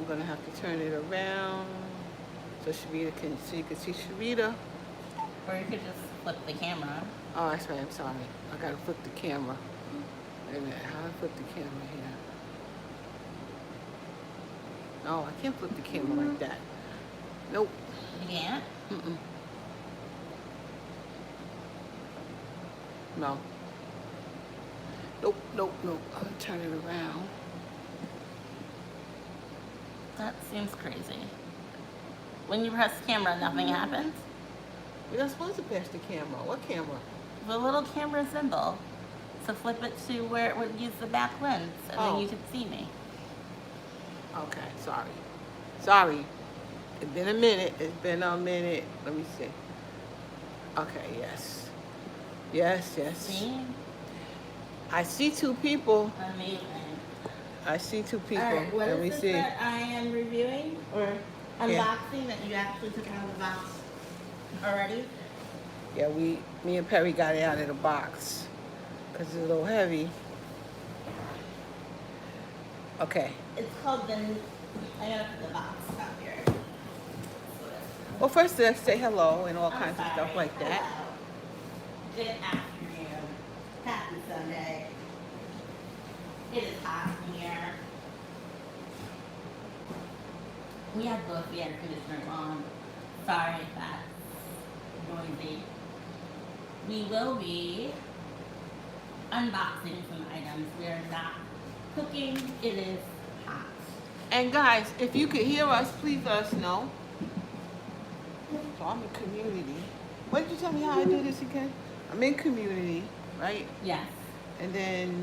gonna have to turn it around so Sharita can, so you can see Sharita. Or you could just flip the camera. Oh, that's right. I'm sorry. I gotta flip the camera. Wait a minute. How do I flip the camera here? No, I can't flip the camera like that. Nope. You can't? Mm-mm. No. Nope, nope, nope. I'm gonna turn it around. That seems crazy. When you press camera, nothing happens? You're not supposed to press the camera. What camera? The little camera symbol. So flip it to where it would use the back lens, and then you could see me. Okay, sorry. Sorry. It's been a minute. It's been a minute. Let me see. Okay, yes. Yes, yes. See? I see two people. Amazing. I see two people. All right, what Let me is this see. that I am reviewing or unboxing that you actually took out of the box already? Yeah, me and Perry got it out of the box because it's a little heavy. Okay. It's called the, I gotta put the box up here. Well, first let's say hello and all I'm kinds sorry. of stuff like that. Hello. Good afternoon. Happy Sunday. It is hot in here. We have both the air conditioners on. Sorry if that's noisy. We will be unboxing some items. We are not cooking. It is hot. And guys, if you could hear us, please let us know. So I'm in community. What did you tell me how I do this again? I'm in community, right? Yes. And then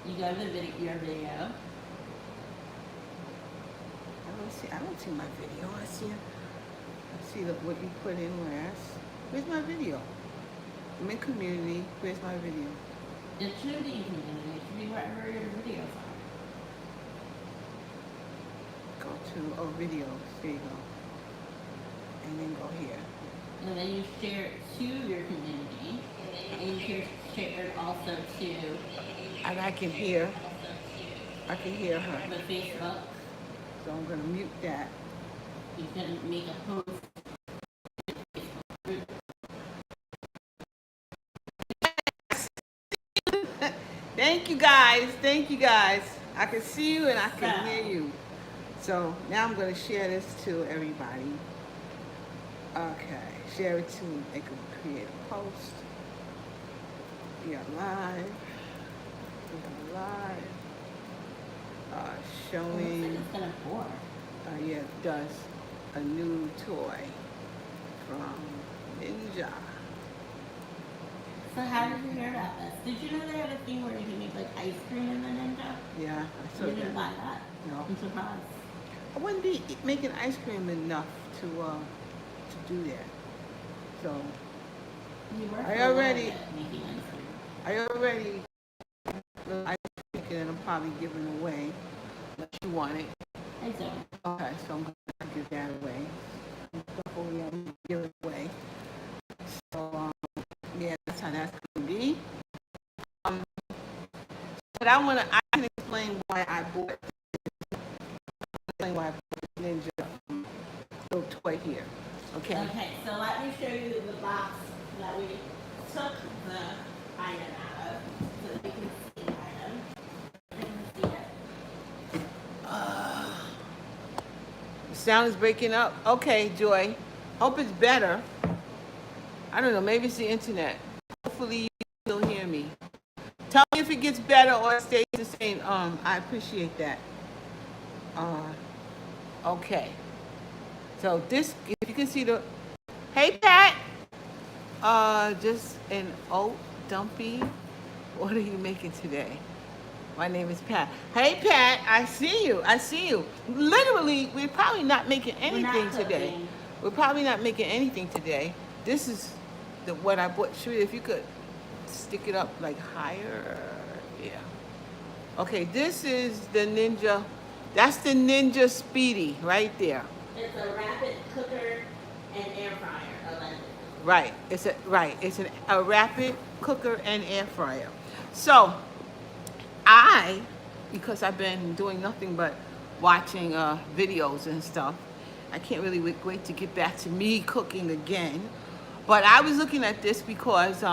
You go to your video. I don't see my video. I see what you put in last. Where's my video? I'm in community. Where's my video? It should be in community. It should be wherever your videos are. Go to videos. There you go. And then go here. And then you share it to your community. And you can share it also to And I can hear her. the Facebook. So I'm gonna mute that. You can make a post. Thank you guys. Thank you guys. I can see you and I can hear you. So now I'm gonna share this to everybody. Okay, share it to make a create a post. We are live. We are live. Showing. It's gonna pour. Yeah, it does. A new toy from Ninja. So how did you hear about this? Did you know they have a thing where you can make like ice cream in the Ninja? Yeah, I saw You didn't that. buy that? No. I'm surprised. I wouldn't be making ice cream enough to do that. So You were I for a little already- bit making ice cream. I already ice cream and I'm probably giving away what you wanted. I don't. Okay, so I'm gonna give that away. Hopefully I'm gonna give it away. So yeah, that's how that's gonna be. But I can explain why I bought the Ninja little toy here. Okay. Okay, so let me show you the box that we took the item out of so that you can see the item. You can see it. The sound is breaking up. Okay, Joy. Hope it's better. I don't know. Maybe it's the internet. Hopefully you still hear me. Tell me if it gets better or it stays the same. I appreciate that. Okay. So this, if you can see the, hey Pat. Just an oat dumpy. What are you making today? My name is Pat. Hey Pat, I see you. I see you. Literally, we're probably not making anything today. cooking. We're probably not making anything today. This is what I bought. Sharita, if you could stick it up like higher. Yeah. Okay, this is the Ninja. That's the Ninja Speedi right there. It's a rapid cooker and air fryer. Allegedly. Right. It's a rapid cooker and air fryer. So because I've been doing nothing but watching videos and stuff. I can't really wait to get back to me cooking again. But I was looking at this because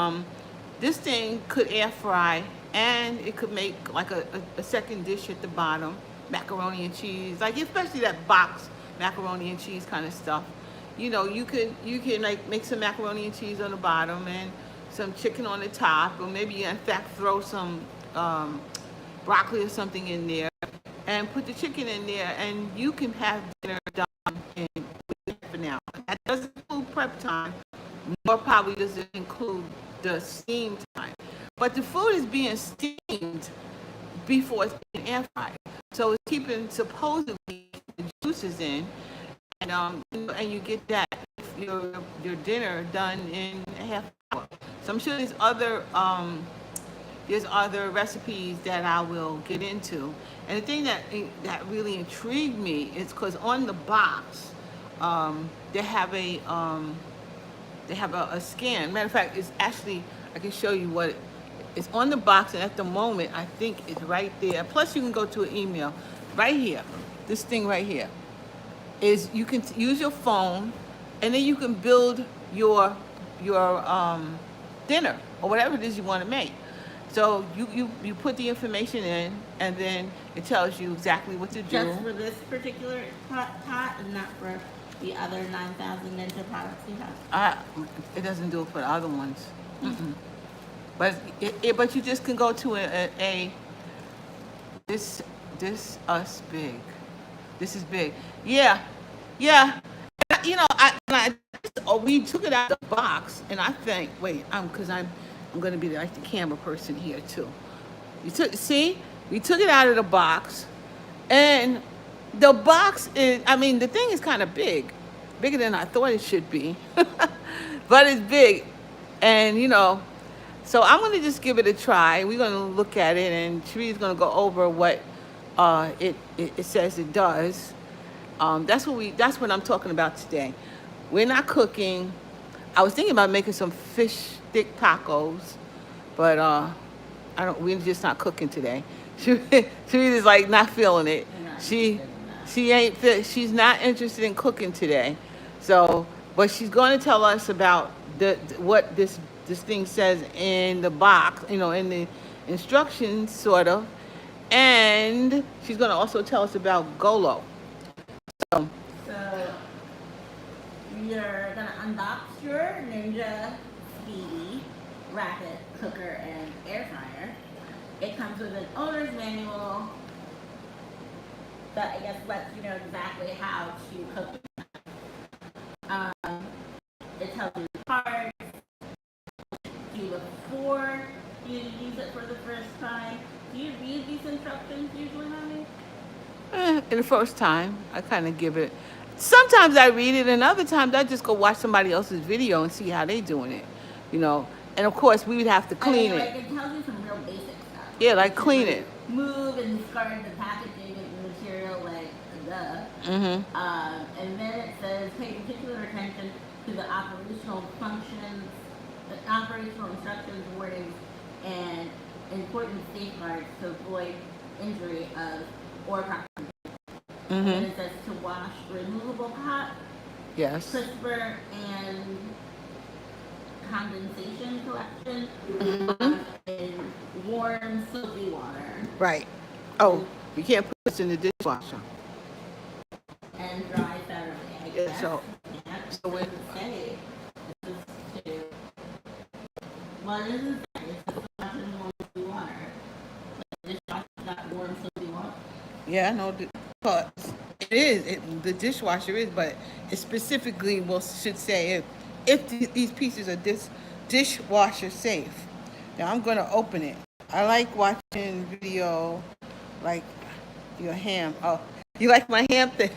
this thing could air fry, and it could make like a second dish at the bottom, macaroni and cheese, like especially that box macaroni and cheese kind of stuff. You know, you can like make some macaroni and cheese on the bottom and some chicken on the top, or maybe in fact throw some broccoli or something in there, and put the chicken in there, and you can have dinner done in half an hour. That doesn't include prep time, nor probably does it include the steam time. But the food is being steamed before it's being air fried, so it's keeping supposedly the juices in, and you get that your dinner done in a half hour. So I'm sure there's other recipes that I will get into. And the thing that really intrigued me is because on the box they have a scan. Matter of fact, it's actually, I can show you what it's on the box, and at the moment I think it's right there. Plus you can go to an email right here. This thing right here is you can use your phone, and then you can build your dinner or whatever it is you want to make. So you put the information in, and then it tells you exactly what to do. Just for this particular pot, and not for the other 9,000 Ninja products you have? It doesn't do it for the other ones. But but you just can go to this us big. This is big. Yeah. You know, we took it out of the box, and I think, wait, because I'm going to be like the camera person here too. We took it out of the box, and the box is, I mean, the thing is kind of big, bigger than I thought it should be, but it's big, and you know, so I'm going to just give it a try. We're going to look at it, and Cherie's going to go over what it says it does. That's what I'm talking about today. We're not cooking. I was thinking about making some fish stick tacos, but we're just not cooking today. Cherie's like not feeling it. She's not interested in cooking today. So, but she's going to tell us about what this thing says in the box, you know, in the instructions, sort of. And she's going to also tell us about Golo. So you're going to unbox your Ninja Speedi rapid cooker and air fryer. It comes with an owner's manual that I guess lets you know exactly how to cook. It tells you the parts, you look for you use it for the first time. Do you read these instructions usually, honey? In the first time, I kind of give it. Sometimes I read it, and other times I just go watch somebody else's video and see how they doing it, you know. And of course, we would have to clean it. Like, it tells you some real basic stuff. Yeah, like clean it. Move and discard the packaging and the material, like duh. And then it says pay particular attention to the operational functions, the operational instructions, wordings, and important safeguards to avoid injury or proximity. And then it says to wash removable pot, yes, crisper and condensation collection in warm soapy water. Right. Oh, we can't put this in the dishwasher. And dry thoroughly, I guess. So This is to, well, this is to wash in warm soapy water. But the dishwasher got warm soapy water. Yeah, I know. But it is. The dishwasher is, but it specifically should say if these pieces are dishwasher safe. Now I'm going to open it. I like watching video, like your ham. Oh, you like my ham thing?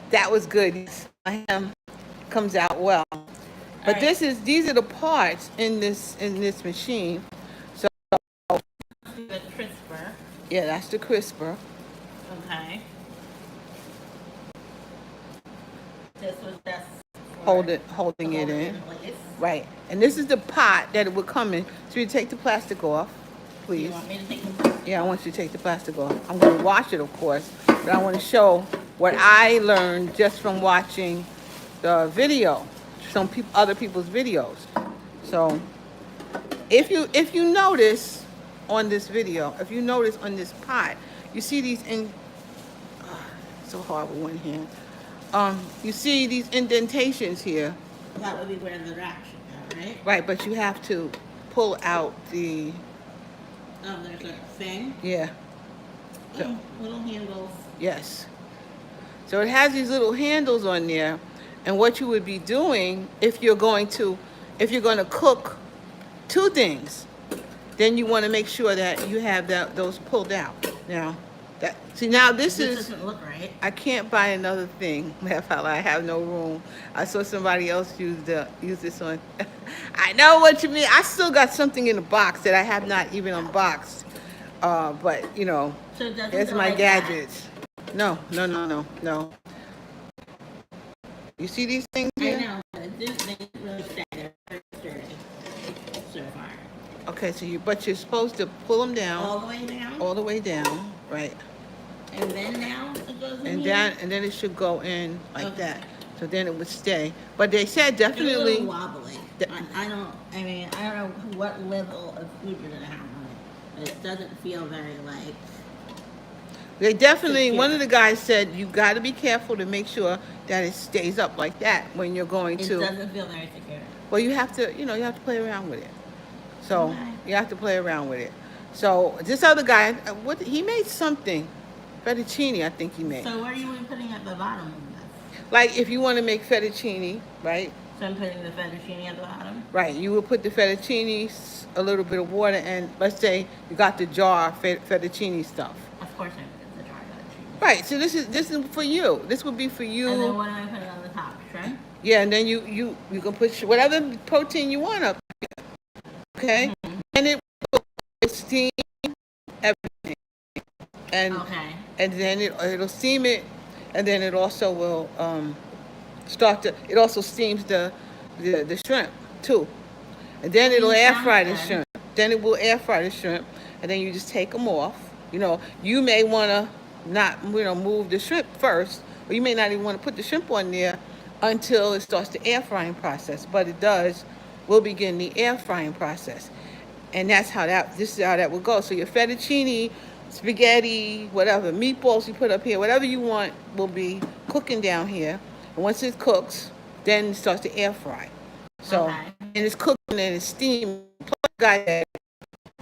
That was good. My ham comes out well. But right. These are the parts in this machine. So the crisper. Yeah, that's the crisper. Okay. This was just holding it in. Right. And this is the pot that it would come in. So you take the plastic off, please. You want me to take the plastic? Yeah, I want you to take the plastic off. I'm going to wash it, of course. but I want to show what I learned just from watching the video, some other people's videos. So if you notice on this video, if you notice on this pot, you see these so hard with one hand. You see these indentations here. That would be where the rack should go, right? Right, but you have to pull out the. Oh, there's a thing. Yeah. Oh, little handles. Yes. So it has these little handles on there, and what you would be doing if you're going to cook two things, then you want to make sure that you have those pulled out. Now, now this doesn't look right. I can't buy another thing. I have no room. I saw somebody else use this on. I know what you mean. I still got something in the box that I have not even unboxed. But you know, so it's my like gadgets. That. No. You see these things here? I know, but it didn't really stay there. Very sturdy so far. Okay, so you're supposed to pull them down. All the way down? All the way down, right. And then now it goes in and then it should go in like that. So then it would stay. But they said definitely. It's a little wobbly. I don't know what level of food you're gonna have on it, but it doesn't feel very like. They definitely. One of the guys said you got to be careful to make sure that it stays up like that when you're going to. It doesn't feel very secure. Well, you have to play around with it. So you have to play around with it. So this other guy, he made something, fettuccine, I think he made. So what are you putting at the bottom of this? Like if you want to make fettuccine, right? So I'm putting the fettuccine at the bottom? Right. You would put the fettuccine, a little bit of water, and let's say you got the jar fettuccine stuff. Of course I put the jar fettuccine. Right. So this is for you. This would be for you. And then what am I putting on the top? Shrimp? Yeah, and then you can put whatever protein you want up here. Okay? Mm-hmm. And it will steam everything. And then it'll steam it, and then it also will it also steams the shrimp too. And then it'll air fry the shrimp. Then it will air fry the shrimp, and then you just take them off. You know, you may want to not move the shrimp first, or you may not even want to put the shrimp on there until it starts the air frying process. But we'll begin the air frying process. And this is how that will go. So your fettuccine, spaghetti, whatever, meatballs you put up here, whatever you want will be cooking down here. And once it cooks, then it starts to air fry. So, and it's cooking and it's steaming. Guy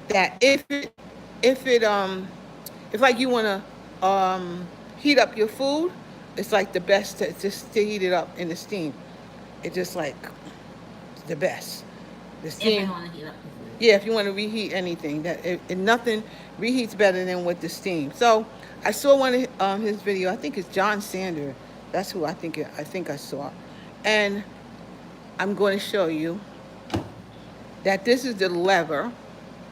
that if like you want to heat up your food, it's like the best to heat it up in the steam. It's just like the best. The steam. If I want to heat up the food. Yeah, if you want to reheat anything, nothing reheats better than with the steam. So I saw one of his video. I think it's John Sander. That's who I think I saw. And I'm going to show you that this is the lever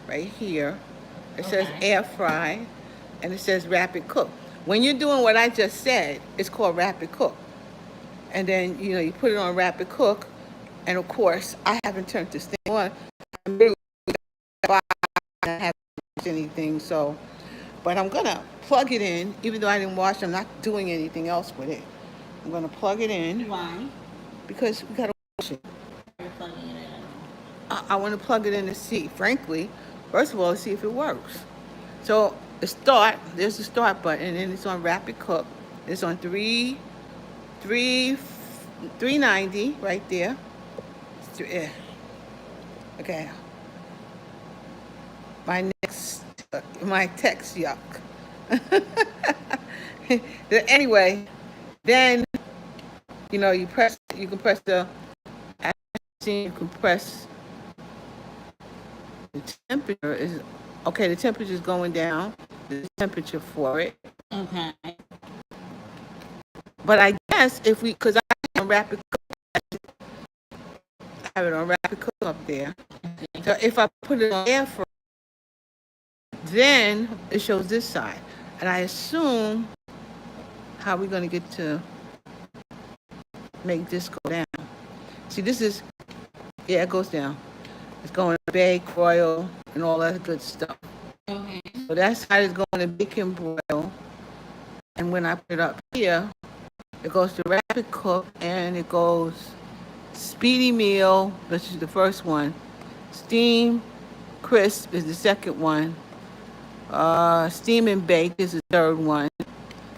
right here. It says air fry, and it says rapid cook. When you're doing what I just said, it's called rapid cook. And then you put it on rapid cook, and of course I haven't turned this thing on. I'm really I haven't watched anything, but I'm gonna plug it in. Even though I didn't watch, I'm not doing anything else with it. I'm gonna plug it in. Why? Because we gotta watch it. You're plugging it in. I want to plug it in to see. Frankly, first of all, to see if it works. So there's the start button, and then it's on rapid cook. It's on 390 right there. Okay. My text yuck. Anyway, then you can press the you can press the temperature is okay. The temperature is going down. The temperature for it. Okay. But I guess because I have it on rapid cook up there. So if I put it on air fry, then it shows this side. And I assume how we're going to get to make this go down. See, it goes down. It's going to bake, broil, and all that good stuff. Okay. So that side is going to bake and broil. And And when I put it up here, it goes to rapid cook, and it goes speedy meal, which is the first one. Steam crisp is the second one. Steam and bake is the third one.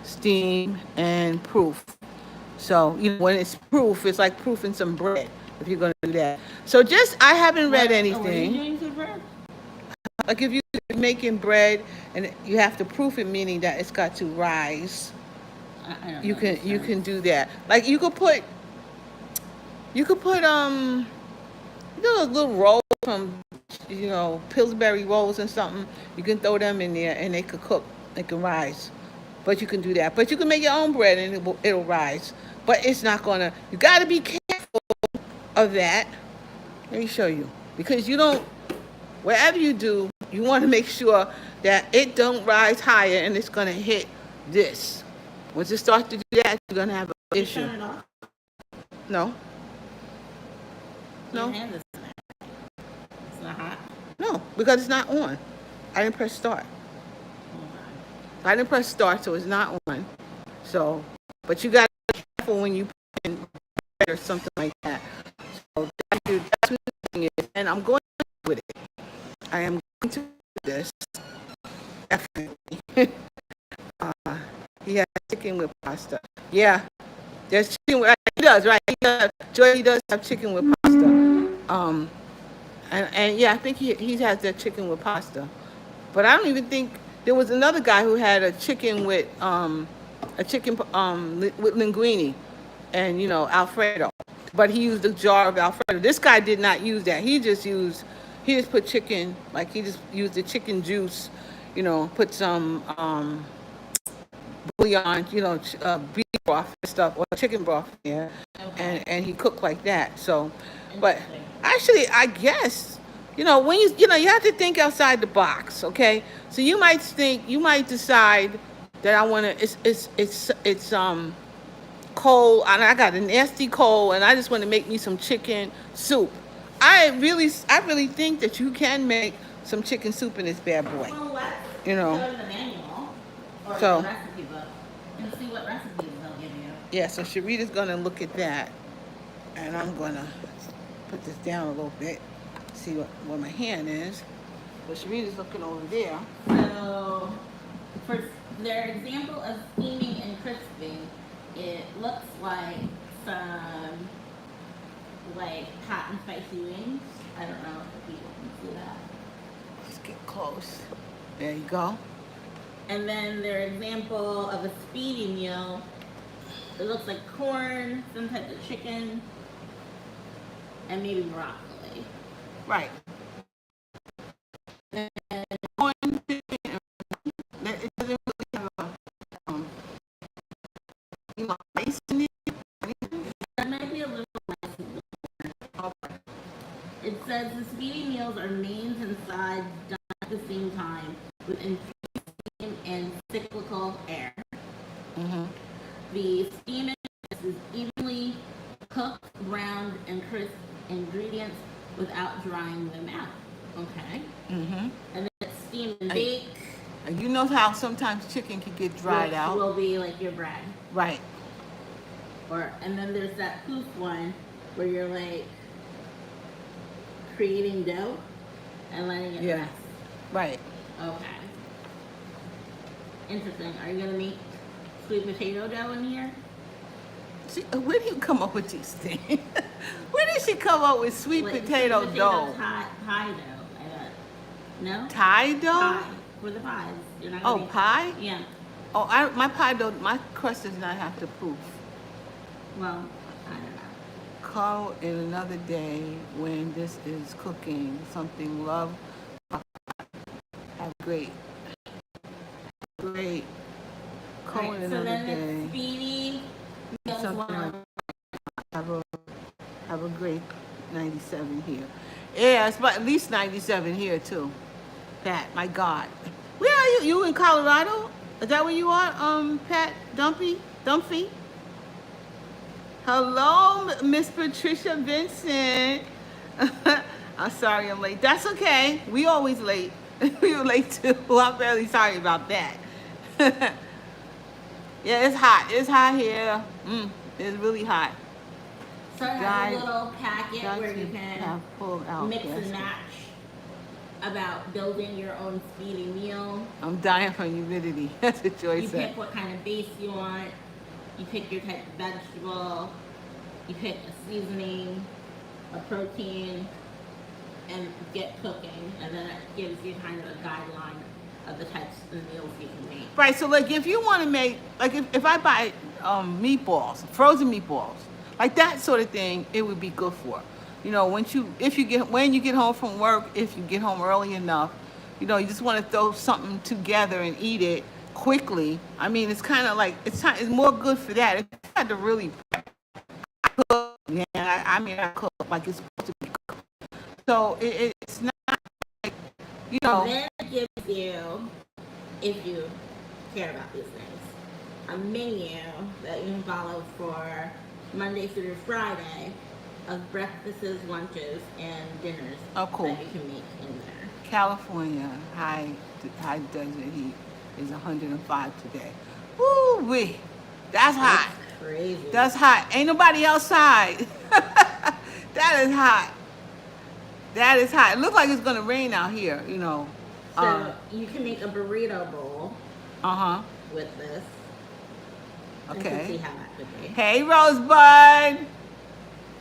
Steam and proof. So, you know, when it's proof, it's like proofing some bread if you're going to do that. So just, I haven't read anything. What are you doing to bread? Like if you're making bread and you have to proof it, meaning that it's got to rise. I don't You know can do that. Like you could put you know those little rolls from, you know, Pillsbury rolls and something. You can throw them in there and they could cook. They can rise. But you can do that. But you can make your own bread and it'll rise. But it's not gonna. You got to be careful of that. Let me show you, because you don't. Wherever you do, you want to make sure that it don't rise higher and it's gonna hit this. Once it starts to do that, you're gonna have an issue. Turn it off? No. No. Your hand is it's not hot? No, because it's not on. I didn't press start. I didn't press start, so it's not on. So, but you got to be careful when you put in bread or something like that. So that's what the thing is. And I'm going with it. I am going to do this. Definitely. He has chicken with pasta. Yeah. There's chicken with, he does, right? Joy does have chicken with pasta. And yeah, I think he has that chicken with pasta. But I don't even think, there was another guy who had a chicken with linguine and, you know, Alfredo. But he used a jar of Alfredo. This guy did not use that. He just put chicken, like he just used the chicken juice, you know, put some bouillon, you know, beef broth and stuff, or chicken broth, yeah. Okay. And he cooked like that. So, but actually, I guess, you know, when you have to think outside the box, okay? So you might decide that I want to, it's cold, and I got a nasty cold, and I just want to make me some chicken soup. I really think that you can make some chicken soup in this bad boy. Well, let's you know. go to the manual or So, the recipe book and see what recipes they'll give you. yeah, so Sharita's gonna look at that, and I'm gonna put this down a little bit, see what my hand is. But Sharita's looking over there. So, for their example of steaming and crisping, it looks like some hot and spicy wings. I don't know if the people can see that. Let's get close. There you go. And then their example of a speedy meal, it looks like corn, some type of chicken, and maybe broccoli. Right. And corn, chicken, it doesn't really have a, rice in it. There might be a little rice in it. Okay. It says the speedy meals are mains and sides done at the same time with infused steam and cyclical air. Mm-hmm. The steam is evenly cooked, browned, and crisp ingredients without drying them out. Okay. Mm-hmm. And then it's steam and bake. And you know how sometimes chicken can get dried out. Will be like your bread. Right. And then there's that poof one where you're like creating dough and letting it rest. Right. Okay. Interesting. Are you gonna make sweet potato dough in here? See, where do you come up with these things? Where did she come up with sweet potato sweet dough? Pie dough. I bet. No. Thai dough? Pie for the pies. You're not gonna pie? Yeah. Oh, my pie dough. My crust does not have to proof. Well, I don't know. Call in another day when this is cooking something. Love. Have great. Call in So another then day. it's speedy. Have a great 97 here. Yeah, it's at least 97 here too. Pat, my God. Where are you? You in Colorado? Is that where you are, Pat? Dumpy? Hello, Miss Patricia Vincent. I'm sorry I'm late. That's okay. We always late. We were late too. I'm very sorry about that. Yeah, it's hot. It's hot here. It's really hot. So it has a little packet where you can mix and match about building your own speedy meal. I'm dying from humidity. That's a choice. You pick what kind of base you want. You pick your type of vegetable. You pick a seasoning, a protein, and get cooking. And then it gives you kind of a guideline of the types of meals you can make. Right. So like, if you want to make, like, if I buy meatballs, frozen meatballs, like that sort of thing, it would be good for. You know, when you get home from work, if you get home early enough, you know, you just want to throw something together and eat it quickly. I mean, it's kind of like it's more good for that. If you had to really cook, I cook like it's supposed to be cooked. So it's not like, you know. And then it gives you, if you care about these things, a menu that you can follow for Monday through Friday of breakfasts, lunches, and dinners. Oh, cool. That you can make in there. California high desert heat is 105 today. Woo wee, that's hot. That's crazy. That's hot. Ain't nobody outside. That is hot. That is hot. It looks like it's gonna rain out here. You know. So you can make a burrito bowl. With this. Okay. You can see how that could be. Hey, Rosebud.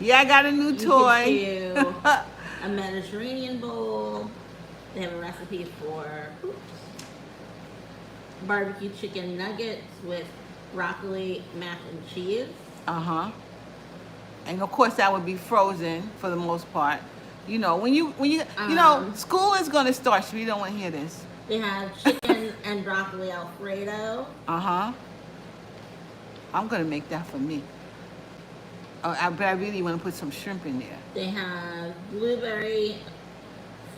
Yeah, I got a new toy. You can do a Mediterranean bowl. They have a recipe for barbecue chicken nuggets with broccoli, mac and cheese. And of course that would be frozen for the most part. You know, when you know, school is gonna start, so we don't want to hear this. They have chicken and broccoli Alfredo. I'm gonna make that for me. But I really want to put some shrimp in there. They have blueberry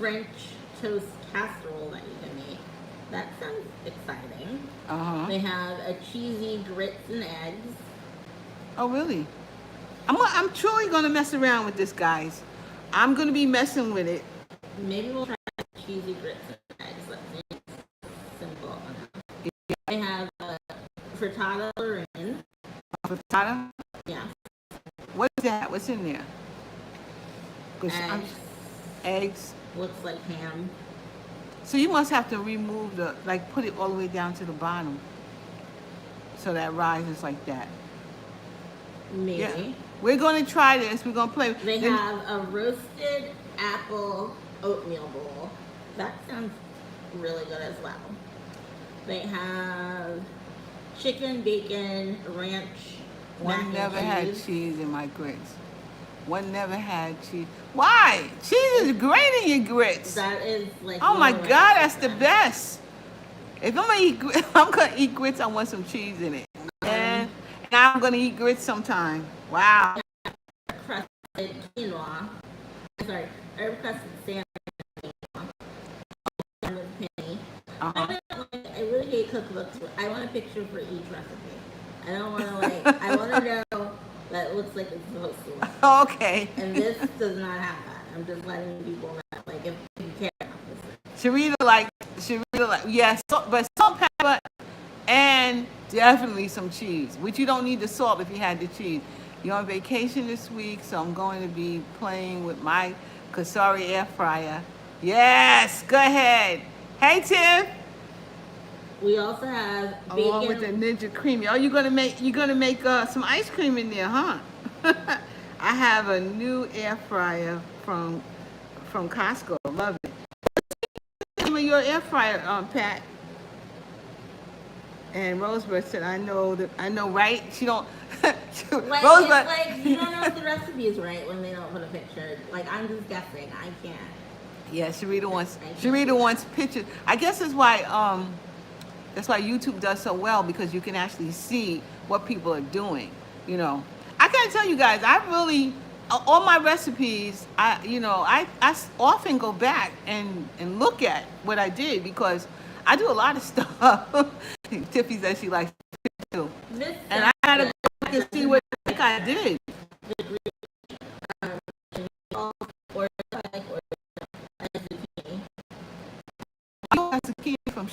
French toast casserole that you can make. That sounds exciting. They have a cheesy grits and eggs. Oh, really? I'm truly gonna mess around with this, guys. I'm gonna be messing with it. Maybe we'll try cheesy grits and eggs. That seems simple enough. They have frittata Lorraine. Frittata? Yeah. What is that? What's in there? Eggs. Looks like ham. So you must have to remove put it all the way down to the bottom. So that rises like that. Maybe. Yeah. We're going to try this. We're going to play. They have a roasted apple oatmeal bowl. That sounds really good as well. They have chicken, bacon, ranch, One never had cheese in my grits. One never had cheese. Why? Cheese is great in your grits. That is like. Oh my God, that's the best. If I'm gonna eat grits, I want some cheese in it. And I'm gonna eat grits sometime. Wow. Crusted quinoa. Sorry, herb crusted salmon with penny. I really hate cookbooks. I want a picture for each recipe. I don't want to I want to know that it looks like it's supposed to look. Okay. And this does not have that. I'm just letting people know, if you care about this. Sharita yes, but salt, pepper, and definitely some cheese. Which you don't need the salt if you had the cheese. You're on vacation this week, so I'm going to be playing with my Kasari air fryer. Yes, go ahead. Hey, Tiff. We also have bacon. Along with the Ninja Creamy. Oh, you're gonna make some ice cream in there, huh? I have a new air fryer from Costco. Love it. What's the name of your air fryer, Pat? And Rosebud said, I know, right? She don't. Rosebud. It's you don't know if the recipe is right when they don't put a picture. I'm just guessing. I can't. Yeah, Sharita wants pictures. I guess that's why YouTube does so well, because you can actually see what people are doing. You know, I gotta tell you guys, I really all my recipes. I often go back and look at what I did, because I do a lot of stuff. Tiffy says she likes to too, and I gotta go back and see what I did. Zucchini from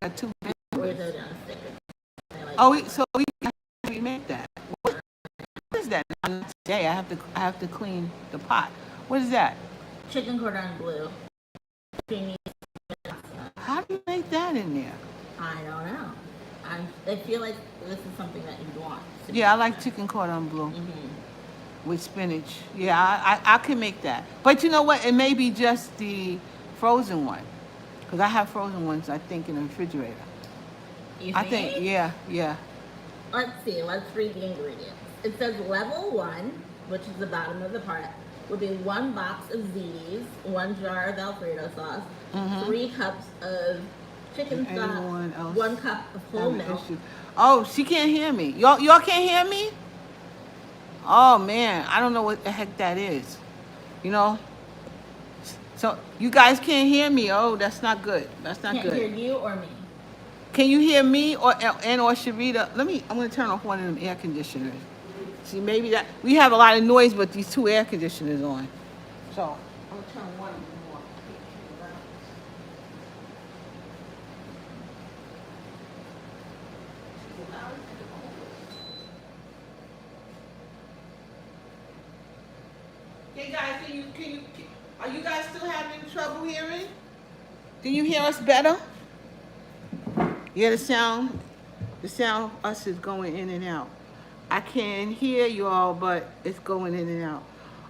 got two big Or ones. those on stickers. I like Oh, those. so we make that. What is that? Not today. I have to clean the pot. What is that? Chicken cordon bleu. Creamy. How do you make that in there? I don't know. I feel like this is something that you'd want. Yeah, I like chicken cordon bleu Mm-hmm. with spinach. Yeah, I can make that. But you know what? It may be just the frozen one. Because I have frozen ones, I think, in the refrigerator. You I think, yeah. Let's see. Let's read the ingredients. It says level 1, which is the bottom of the pot, would be 1 box of ziti's, 1 jar of Alfredo sauce, 3 cups of chicken stock, Anyone else 1 cup of whole have an milk. issue? Oh, she can't hear me. Y'all can't hear me? Oh man, I don't know what the heck that is. You know? So you guys can't hear me. Oh, that's not good. That's not Can't good. hear you or me. Can you hear me or Sharita? I'm gonna turn off one of them air conditioners. See, maybe that we have a lot of noise, but these 2 air conditioners on. So I'm gonna turn one of them off. Hey guys, are you guys still having trouble hearing? Can you hear us better? Yeah, the sound of us is going in and out. I can hear you all, but it's going in and out.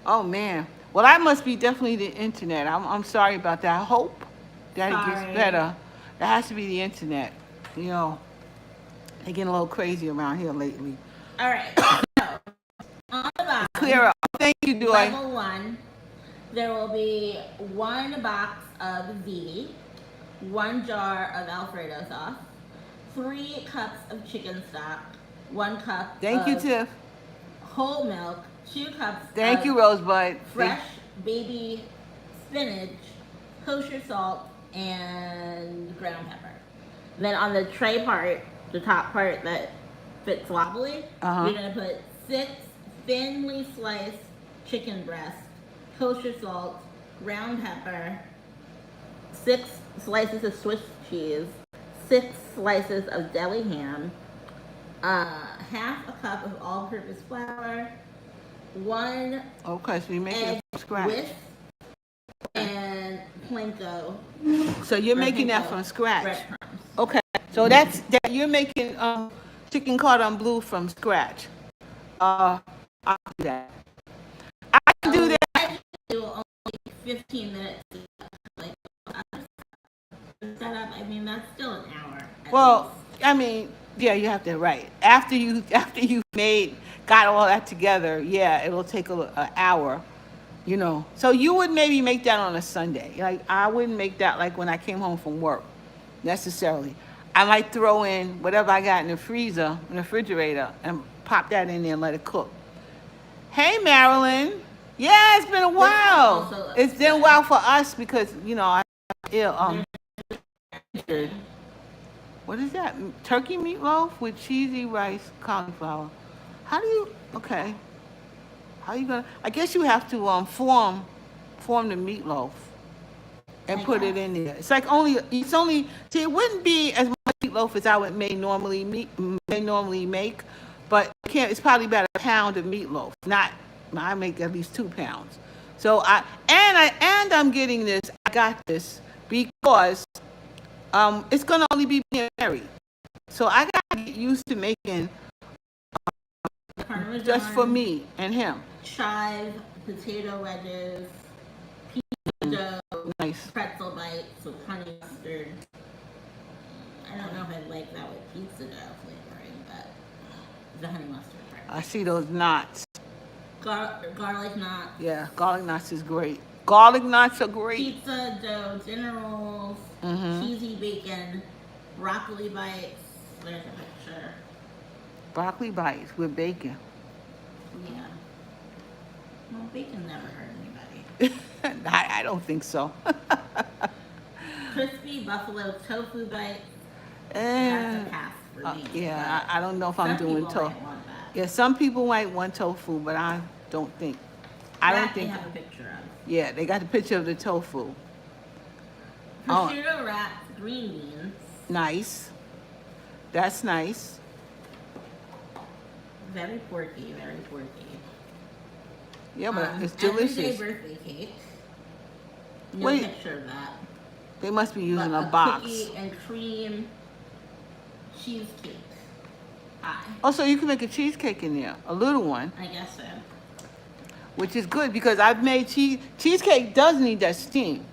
Oh man. Well, that must be definitely the internet. I'm sorry about that. I hope that it gets better. That has to be the internet. You know, they're getting a little crazy around here lately. All right. So on the bottom, Clear up. Thank you, Joy. level 1, there will be 1 box of ziti, 1 jar of Alfredo sauce, 3 cups of chicken stock, 1 cup Thank you, of Tiff. whole milk, 2 cups Thank of you, Rosebud. fresh baby spinach, kosher salt, and ground pepper. Then on the tray part, the top part that fits wobbly, you're gonna put 6 thinly sliced chicken breasts, kosher salt, ground pepper, 6 slices of Swiss cheese, 6 slices of deli ham, half a cup of all-purpose flour, 1 Okay, so you make egg it from scratch. whisk, and panko. So you're making that panko from scratch. breadcrumbs. Okay, so that's that you're making chicken cordon bleu from scratch. I'll do that. I can do that. It will only take 15 minutes to like set up. I mean, that's still an hour. At Well, least. I mean, yeah, you have to right after you got all that together. Yeah, it'll take an hour. You know, so you would maybe make that on a Sunday. Like I wouldn't make that like when I came home from work, necessarily. I might throw in whatever I got in the freezer, in the refrigerator, and pop that in there and let it cook. Hey, Marilyn. Yeah, it's been a while. It's been a while for us because you know I what is that? Turkey meatloaf with cheesy rice, cauliflower. How do you? Okay. How you gonna? I guess you have to form the meatloaf and put it in there. It's only. See, it wouldn't be as much meatloaf as I would normally make, but it's probably about a pound of meatloaf. Not, I make at least 2 pounds. So I'm getting this. I got this because it's gonna only be me and Mary. So I gotta get used to making Parmesan, just for me and him. chive, potato wedges, pizza dough, Nice. pretzel bites with honey mustard. I don't know if I'd like that with pizza dough flavoring, but the honey mustard part. I see those knots. Garlic knots, Yeah, garlic knots is great. Garlic knots are great. pizza dough, dinner rolls, cheesy bacon, broccoli bites. There's a picture. Broccoli bites with bacon. Yeah. Well, bacon never hurt anybody. I don't think so. Crispy buffalo tofu bites. That's Eh, a pass for me. yeah, I don't know if but I'm some doing people tofu. might want that. Yeah, some people might want tofu, but I don't think. I don't That think. they have a picture of. Yeah, they got the picture of the tofu. Oh. Prosciutto wrapped green beans. Nice. That's nice. Very porky, very porky. Yeah, but it's Everyday delicious. birthday cake. No Wait. picture of that. They must be using But a box. cookie and cream cheesecake pie. Also, you can make a cheesecake in there, a little one, I guess so. which is good because I've made cheesecake does need that steam.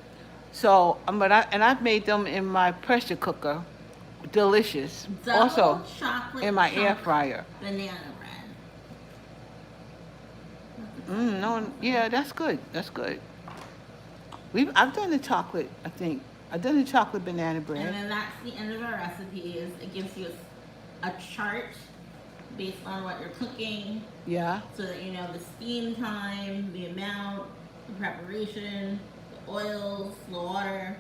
So, I've made them in my pressure cooker, delicious. Double Also, chocolate in my air chunk fryer. banana bread. No, yeah, that's good. That's good. I've done the chocolate. I think I've done the chocolate banana bread. And then that's the end of our recipe. It gives you a chart based on what you're cooking, Yeah. so that you know the steam time, the amount, the preparation, the oils, the water.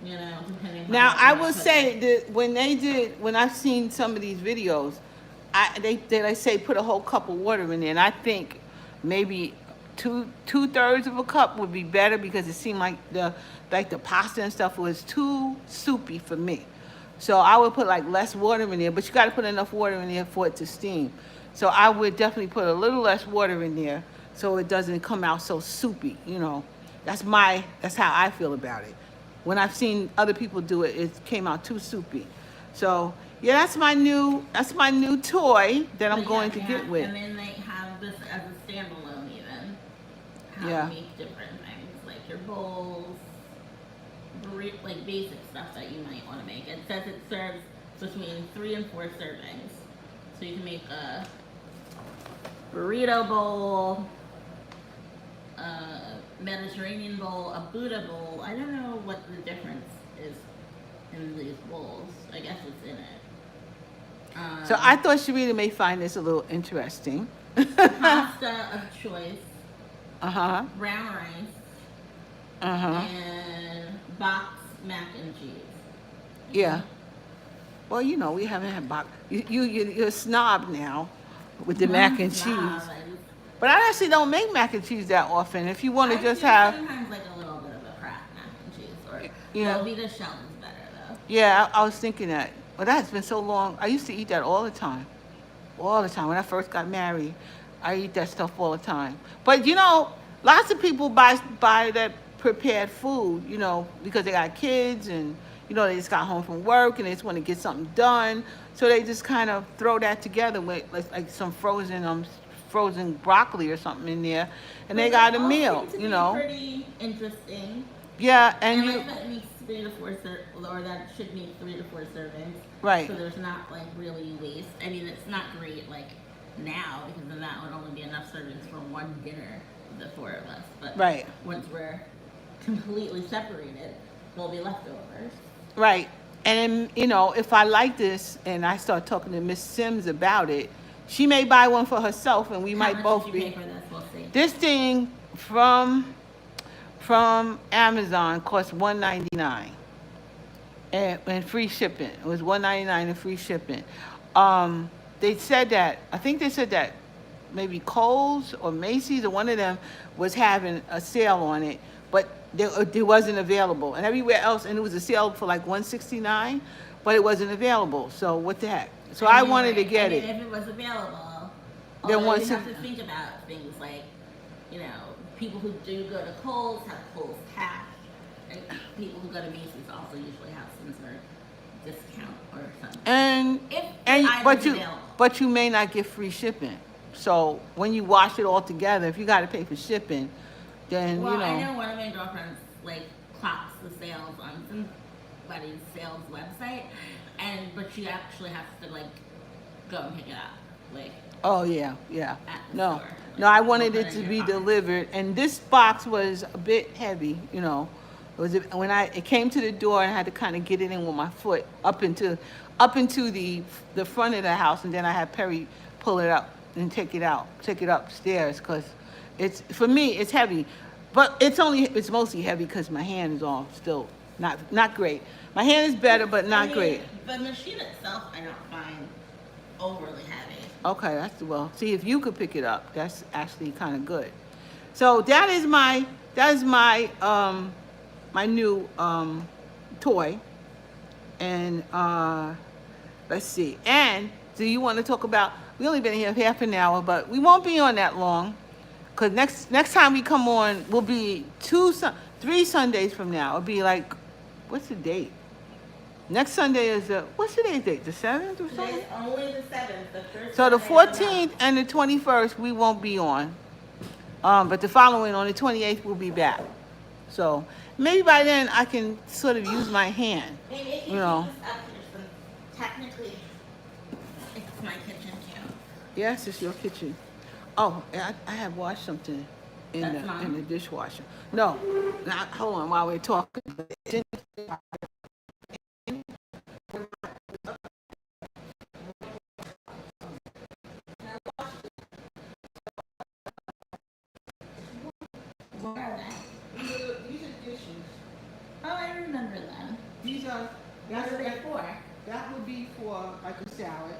You know, depending on Now what I you're will cooking. say that when I've seen some of these videos, they say put a whole cup of water in there, and I think maybe two-thirds of a cup would be better because it seemed like the pasta and stuff was too soupy for me. So I would put like less water in there, but you got to put enough water in there for it to steam. So I would definitely put a little less water in there so it doesn't come out so soupy. You know, that's how I feel about it. When I've seen other people do it, it came out too soupy. So yeah, that's my new toy that I'm But going yeah, to get with. And then they have this as a standalone even. How Yeah. to make different things, like your bowls, like basic stuff that you might want to make. It says it serves between 3 and 4 servings. So you can make a burrito bowl, a Mediterranean bowl, a Buddha bowl. I don't know what the difference is in these bowls. I guess it's in it. So I thought Sharita may find this a little interesting. Pasta of choice, Uh-huh. brown rice, Uh-huh. and box mac and cheese. Yeah. Well, you know, we haven't had you're a snob now with the mac and cheese. But I actually don't make mac and cheese that often. If you want to just have, sometimes like a little bit of a Kraft mac and cheese, or Yeah. Velveeta shell is better though. yeah, I was thinking that. But that's been so long. I used to eat that all the time. All the time. When I first got married, I eat that stuff all the time. But you know, lots of people buy that prepared food, you know, because they got kids and, you know, they just got home from work and they just want to get something done. So they just kind of throw that together with like some frozen broccoli or something in there, and they got a meal, you know. Pretty interesting. Yeah, and And you, like that it makes 3 to 4 or that should make 3 to 4 servings. Right. So there's not like really waste. I mean, it's not great like now because then that would only be enough servings for one dinner for the 4 of us. But Right. once we're completely separated, there'll be leftovers. right. And then, you know, if I like this and I start talking to Miss Sims about it, she may buy one for herself, and we How might much both did be. you pay for this? We'll see. This thing from Amazon cost $1.99 and free shipping. It was $1.99 and free shipping. They said that, I think they said that maybe Kohl's or Macy's or one of them was having a sale on it, but it wasn't available. And everywhere else, and it was a sale for like $169, but it wasn't available. So what the heck? So I wanted to get it. If it was available, Then although once you have it- to think about things like, you know, people who do go to Kohl's have Kohl's cash, and people who go to Macy's also usually have some sort of discount or something. And If and the item's you available. may not get free shipping. So when you wash it all together, if you got to pay for shipping, then Well, you know. I know one of my girlfriends like clocks the sales on somebody's sales website, but she actually has to like go and pick it up, like. Oh yeah, yeah. At the No, store, no, I like, wanted put it it to in be your box. delivered, and this box was a bit heavy. You know, when it came to the door, I had to kind of get it in with my foot up into the front of the house, and then I had Perry pull it up and take it upstairs because for me it's heavy, but it's mostly heavy because my hand is all still not great. My hand is better, but not great. The machine itself, I don't find overly heavy. Okay, see if you could pick it up. That's actually kind of good. So that is my my new toy. And let's see. And do you want to talk about? We only been here half an hour, but we won't be on that long. Cause next time we come on will be 3 Sundays from now. It'll be like, what's the date? Next Sunday is what's today's date? The 7th or something? Today's only the 7th. The first So the Sunday of the 14th month. and the 21st we won't be on. But the following on the 28th we'll be back. So maybe by then I can sort of use my hand. Maybe if You know. keep this up here, so technically it's my kitchen too. Yes, it's your kitchen. Oh, I have washed something in That's the mine? dishwasher. No, now, hold on while we're talking. What are they? These are dishes. Oh, I remember them. These are, What are they for? that would be for like a salad,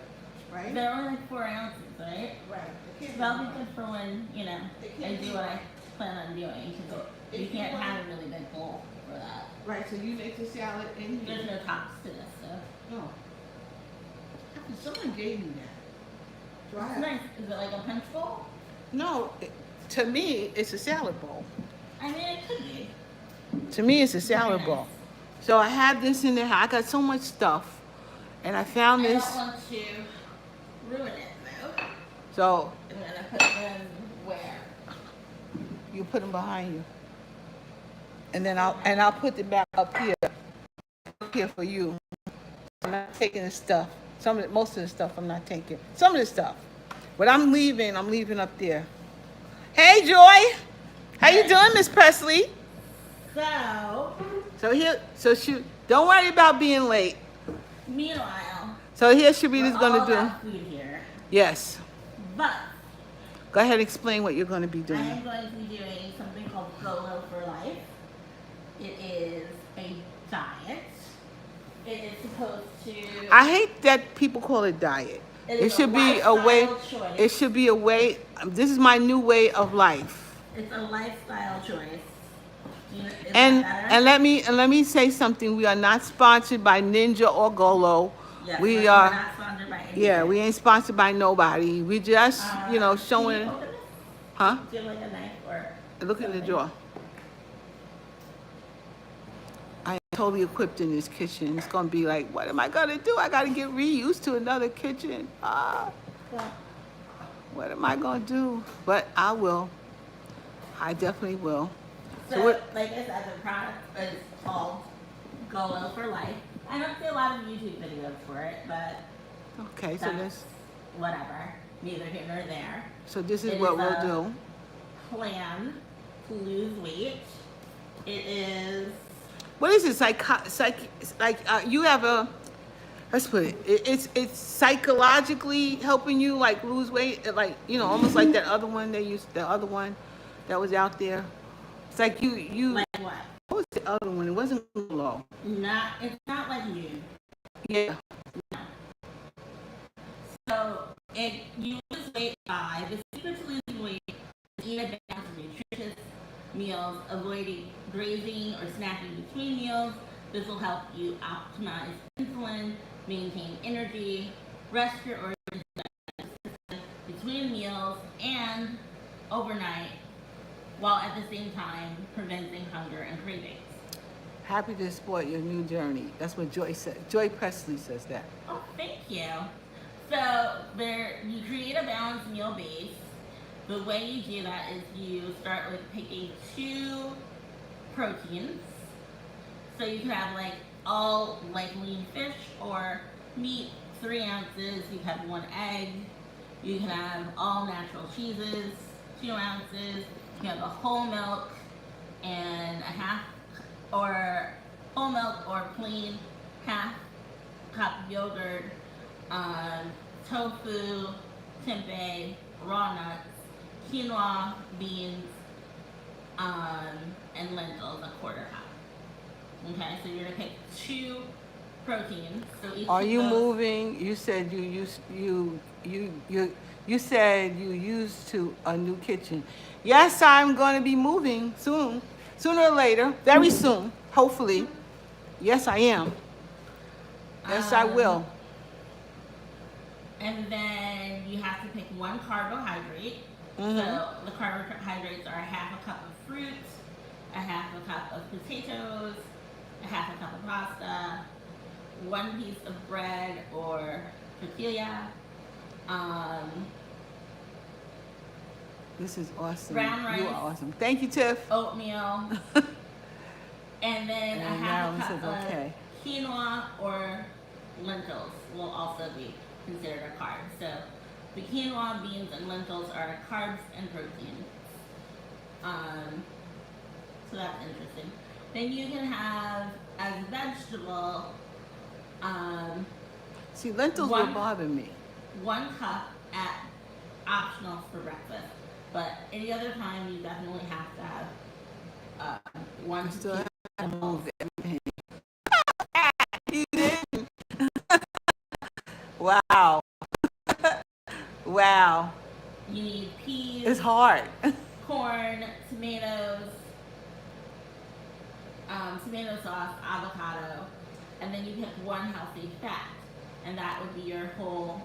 right? They're only like 4 ounces, right? Right. That'll be good for when, you know, I do what I plan on doing. Because you can't have a really big bowl for that. Right, so you make the salad in here. There's no tops to this, so. No. Someone gave me that. So I It's have- nice. Is it like a punch bowl? No, to me, it's a salad bowl. I mean, it could be. To me, it's a salad Very bowl. nice. So I have this in there. I got so much stuff. And I found I this. don't want to ruin it, though. So I'm going to put them where? you put them behind you. And then I'll put it back up here for you. I'm not taking the stuff. Most of the stuff I'm not taking. Some of the stuff. But I'm leaving up there. Hey Joy! How you doing, Miss Presley? So shoot, don't worry about being late. Meanwhile, So here Sharita's we're gonna all do. about food here. Yes. But Go ahead and explain what you're gonna be I doing. am going to be doing something called Golo for life. It is a diet. It is supposed to. I hate that people call it diet. It It is should a be a way. lifestyle choice. It should be a way. This is my new way of life. It's a lifestyle choice. Is And that better? let me say something. We are not sponsored by Ninja or Golo. Yes, We we're are. not sponsored by anything. Yeah, we ain't sponsored by nobody. We just, Can you showing. open this? Huh? Do you have like a knife or? Look in the something? drawer. I am totally equipped in this kitchen. It's gonna be like, what am I gonna do? I gotta get reused to another kitchen. Well, What am I gonna do? But I will. I definitely will. so, So what? like I said, the product is called Golo for life. I don't see a lot of YouTube videos for it, but Okay, so that's this. whatever. Neither here nor there. So this is It what is we'll a- do. Plan to lose weight. It is. What is it? You have a. Let's put it. It's psychologically helping you like lose weight, like almost like that other one the other one that was out there. It's like you. Like what? What was the other one? It wasn't low. It's not like you. Yeah. So you lose weight by the secret to losing weight is eat a balance of nutritious meals, avoiding grazing or snacking between meals. This will help you optimize insulin, maintain energy, rest your organs between meals and overnight, while at the same time preventing hunger and cravings. Happy to support your new journey. That's what Joy said. Joy Presley says that. Oh, thank you. So you create a balanced meal base. The way you do that is you start with picking 2 proteins. So you can have all lean fish or meat, 3 ounces. You can have 1 egg. You can have all natural cheeses, 2 ounces. You have a whole milk and a half, or whole milk or plain half cup yogurt, tofu, tempeh, raw nuts, quinoa, beans, and lentils, a 1/4 cup. Okay, so you're gonna pick 2 proteins. So each Are of you those- moving? You said you said you used to a new kitchen. Yes, I'm going to be moving soon, sooner or later, very soon, hopefully. Yes, I am. Yes, I will. And then you have to pick one carbohydrate. Mm-hmm. So the carbohydrates are a half a cup of fruit, a half a cup of potatoes, a half a cup of pasta, one piece of bread or tortilla, This is awesome. brown rice. You are awesome. Thank you, Tiff. Oatmeal, and then a And half a Marilyn cup says of okay. quinoa or lentils will also be considered a carb. So the quinoa, beans, and lentils are carbs and protein. So that's interesting. Then you can have as a vegetable, See, lentils One- will bother me. 1 cup at optional for breakfast, but any other time you definitely have to have 1 to Still 2 have to move everything. Wow. Wow. You need peas, It's hard. corn, tomatoes, tomato sauce, avocado, and then you pick one healthy fat, and that would be your whole,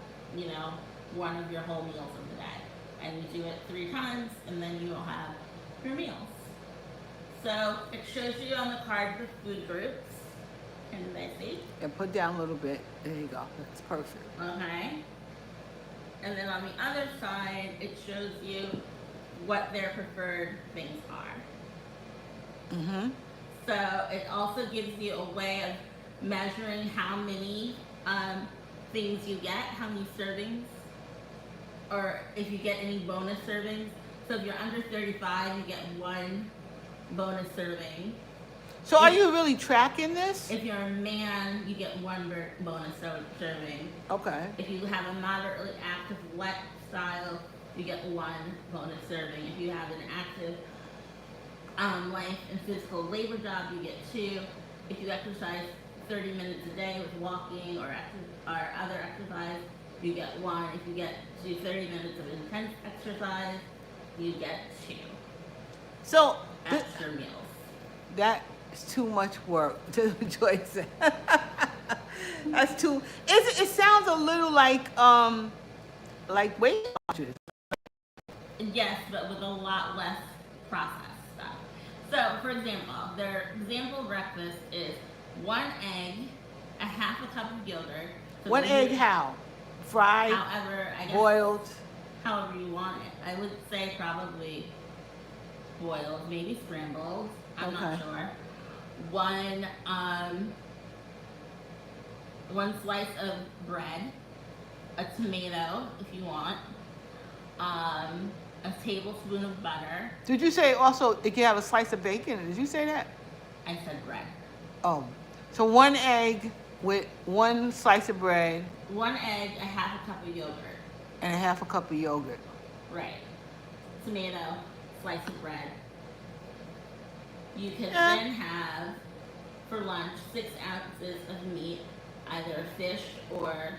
one of your whole meals of the day. And you do it 3 times, and then you will have your meals. So it shows you on the card the food groups. Can they see? And put down a little bit. There you go. That's perfect. Okay. And then on the other side, it shows you what their preferred things are. Mm-hmm. So it also gives you a way of measuring how many things you get, how many servings, or if you get any bonus servings. So if you're under 35, you get 1 bonus serving. So are you really tracking this? If you're a man, you get 1 bonus serving. Okay. If you have a moderately active lifestyle, you get 1 bonus serving. If you have an active life and physical labor job, you get 2. If you exercise 30 minutes a day with walking or other exercise, you get 1. If you get to 30 minutes of intense exercise, you get 2 So extra meals. that is too much work to Joy said. That's too. It sounds a little like Weight Watchers. Yes, but with a lot less processed stuff. So, for example, their example breakfast is 1 egg, a half a cup of yogurt. So 1 egg how? Fried, however, I guess, boiled. however you want it. I would say probably boiled, maybe scrambled. I'm not Okay. sure. 1 slice of bread, a tomato if you want, a tablespoon of butter. Did you say also it can have a slice of bacon? Did you say that? I said bread. Oh, so 1 egg with 1 slice of bread 1 egg, a half a cup of yogurt. and a half a cup of yogurt. Right. Tomato, slice of bread. You can Yeah. then have for lunch 6 ounces of meat, either fish or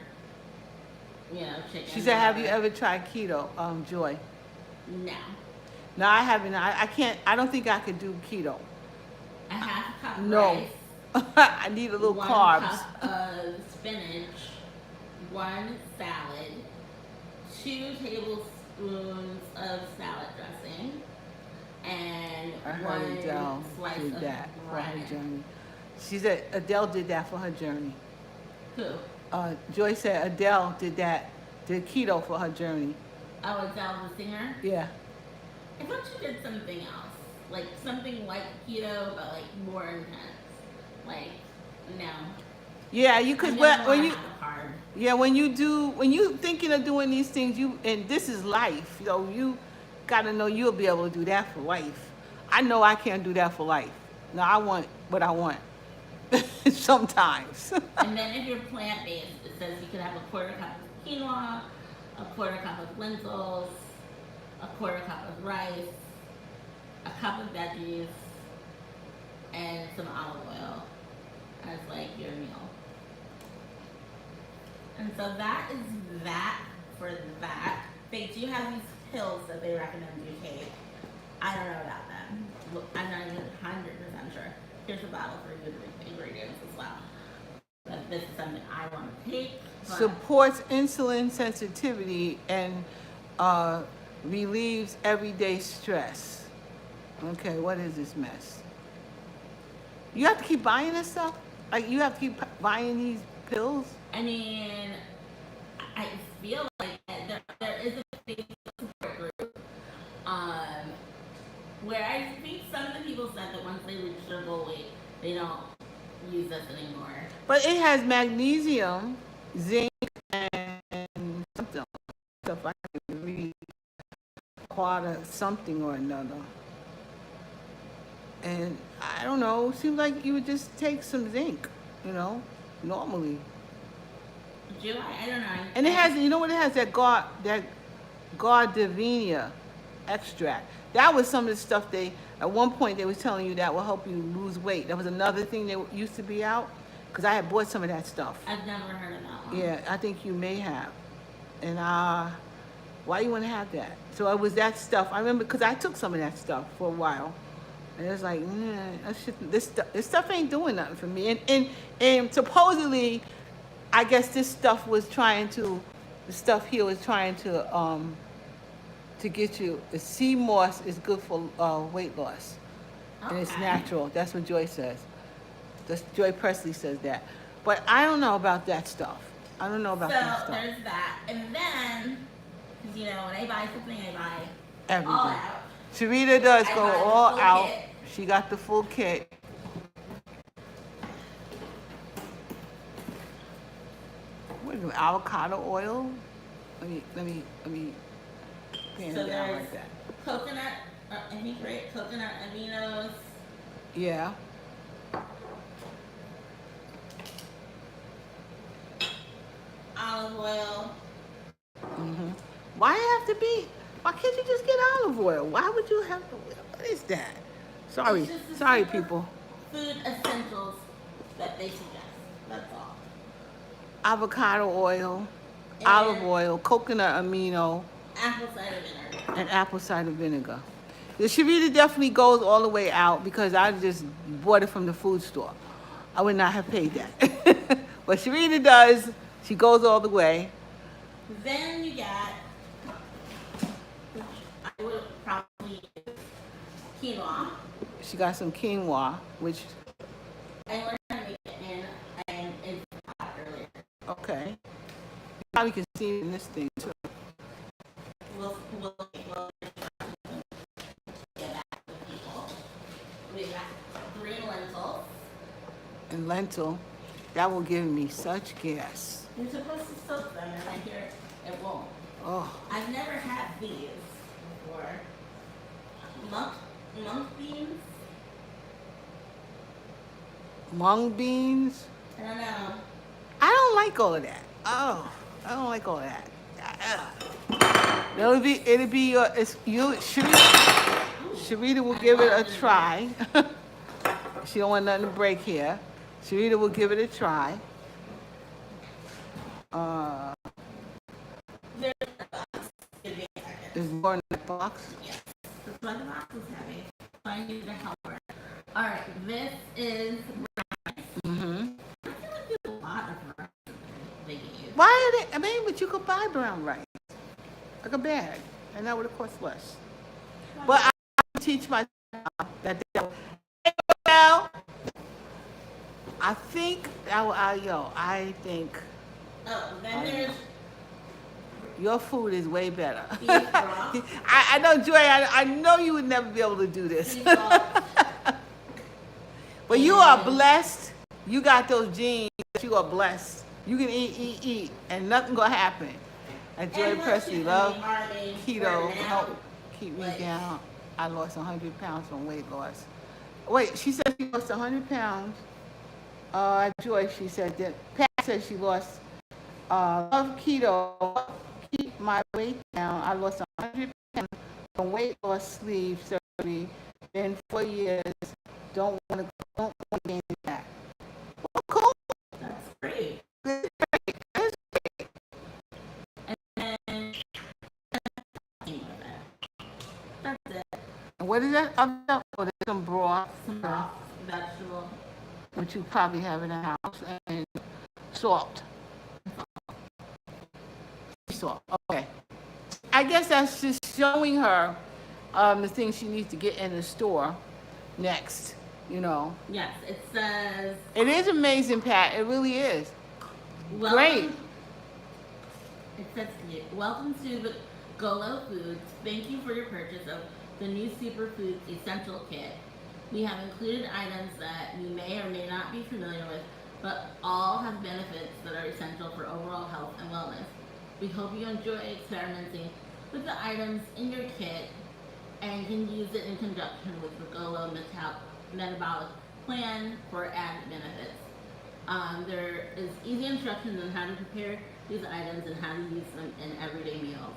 chicken. She said, "Have you whatever. ever tried keto, Joy?" No. No, I haven't. I can't. I don't think I could do keto. A half a cup of No. rice. I need a little 1 carbs. cup of spinach, 1 salad, 2 tablespoons of salad dressing, and I heard 1 Adele slice did of that for her bread. journey. She said Adele did that for her journey. Who? Joy said Adele did keto for her journey. Oh, Adele the singer? Yeah. I thought she did something else. Like something like keto, but like more intense. Like, no. Yeah, you could. I When when you. Yeah, when you thinking of doing these things, and this is life. You gotta know you'll be able to do that for life. I know I can't do that for life. No, I want what I want. Sometimes. And then if you're plant-based, it says you could have a 1/4 cup of quinoa, a 1/4 cup of lentils, a 1/4 cup of rice, a cup of veggies, and some olive oil as like your meal. And so that is that for that. They do have these pills that they recommend you take. I don't know about them. I'm not even 100% sure. Here's a bottle for good ingredients as well. But this is something I want to take. Supports insulin sensitivity and relieves everyday stress. Okay, what is this mess? You have to keep buying this stuff? Like, you have to keep buying these pills? I mean, I feel like there is a Facebook support group where I think some of the people said that once they reach their goal weight, they don't use this anymore. But it has magnesium, zinc, and something. Stuff I can read. Quarter something or another. And I don't know, seems like you would just take some zinc, you know, normally. Do I don't know. And it has, you know what it has? That gardenia extract. That was some of the stuff they, at one point they was telling you that will help you lose weight. That was another thing that used to be out. Because I had bought some of that stuff. I've never heard of that one. Yeah, I think you may have. And why you want to have that? So it was that stuff. I remember because I took some of that stuff for a while. And it was like, this stuff ain't doing nothing for me. And supposedly, I guess this stuff was trying to, the stuff here was trying to get you, the sea moss is good for weight loss. Okay. And it's natural. That's what Joy says. Joy Presley says that. But I don't know about that stuff. I don't know about that stuff. So there's that. And then, because you know, when I buy something, I buy everything. All out. Sharita does go all out. Kit. She got the full kit. What is it, avocado oil? Let me pan it down like that. Coconut, I think, right? Coconut aminos. Yeah. Olive oil. Why why can't you just get olive oil? Why would you have to, what is that? Sorry people. Food essentials that they suggest, that's all. Avocado oil, and olive oil, coconut amino. Apple cider vinegar. And apple cider vinegar. The Sharita definitely goes all the way out because I just bought it from the food store. I would not have paid that. But Sharita does. She goes all the way. Then you get, which I would probably use, quinoa. She got some quinoa, which I learned how to make it in pot earlier. Okay. You probably can see it in this thing too. We'll get back to people. We got green lentils. And lentil. That will give me such gas. You're supposed to soak them, and I hear it won't. Oh. I've never had these before. Mung beans? Mung beans? I don't know. I don't like all of that. Oh, I don't like all of that. It'll be Sharita will give it a try. She don't want nothing to break here. Sharita will give it a try. There's more in the box? Yes. This one the box is heavy. So I need a helper. Alright, this is rice. I feel like there's a lot of rice they use. Why are they? I mean, but you could buy brown rice. Like a bag. And that would have cost less. But I teach my that I think I think then there's your food is way better. I know, Joy, I know you would never be able to do this. But you are blessed. You got those genes. You are blessed. You can eat, and nothing gonna happen. And Joy Presley love keto. Help keep me down. I lost 100 pounds from weight loss. Wait, she said she lost 100 pounds. Joy, she said that. Pat said she lost. Love keto. Keep my weight down. I lost 100 pounds from weight loss sleeve surgery. Been 4 years. Don't want to gain it back. Well, cool. That's great. That's great. That's great. And then that's it. And what is that? Oh, there's some broth. Some broth, vegetable. Which you probably have in the house. And salt. Salt. Okay. I guess that's just showing her the things she needs to get in the store next. Yes, it says. It is amazing, Pat. It really is. Welcome, Great. It says, welcome to the Golo Foods. Thank you for your purchase of the new Superfoods Essential Kit. We have included items that you may or may not be familiar with, but all have benefits that are essential for overall health and wellness. We hope you enjoy experimenting with the items in your kit and can use it in conjunction with the Golo metabolic plan for added benefits. There is easy instructions on how to prepare these items and how to use them in everyday meals.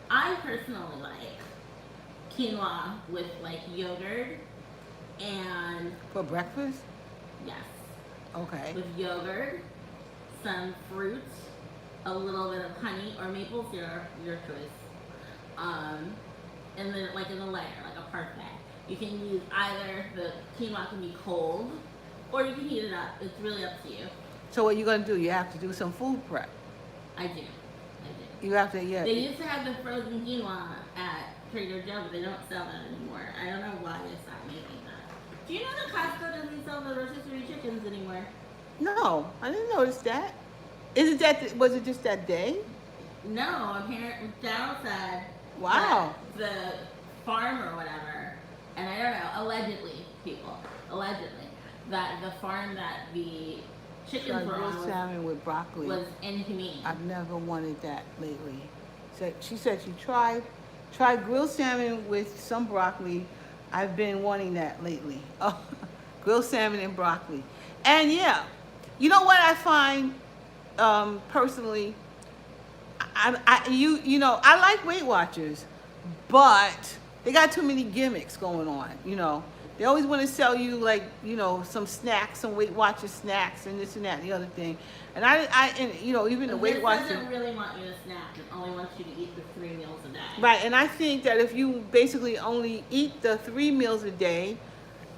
I personally like quinoa with like yogurt and For breakfast? yes, Okay. with yogurt, some fruit, a little bit of honey or maple syrup, your choice. And then like in a layer, like a parfait. You can use either the quinoa can be cold or you can heat it up. It's really up to you. So what you gonna do? You have to do some food prep. I do. You have to, yeah. They used to have the frozen quinoa at Trader Joe, but they don't sell that anymore. I don't know why they stopped making that. Do you know that Costco doesn't sell the rotisserie chickens anymore? No, I didn't notice that. Was it just that day? No, apparently Daryl said Wow. that the farm or whatever, and I don't know, allegedly, that the farm that the chickens were Grilled on salmon with broccoli. was inhumane. I've never wanted that lately. So she said she tried grilled salmon with some broccoli. I've been wanting that lately. Oh, grilled salmon and broccoli. And yeah, you know what I find personally? I like Weight Watchers, but they got too many gimmicks going on. They always want to sell you like, some snacks, some Weight Watchers snacks and this and that and the other thing. And even the Weight Watchers doesn't really want you to snack. It only wants you to eat the 3 meals a day. Right, and I think that if you basically only eat the 3 meals a day,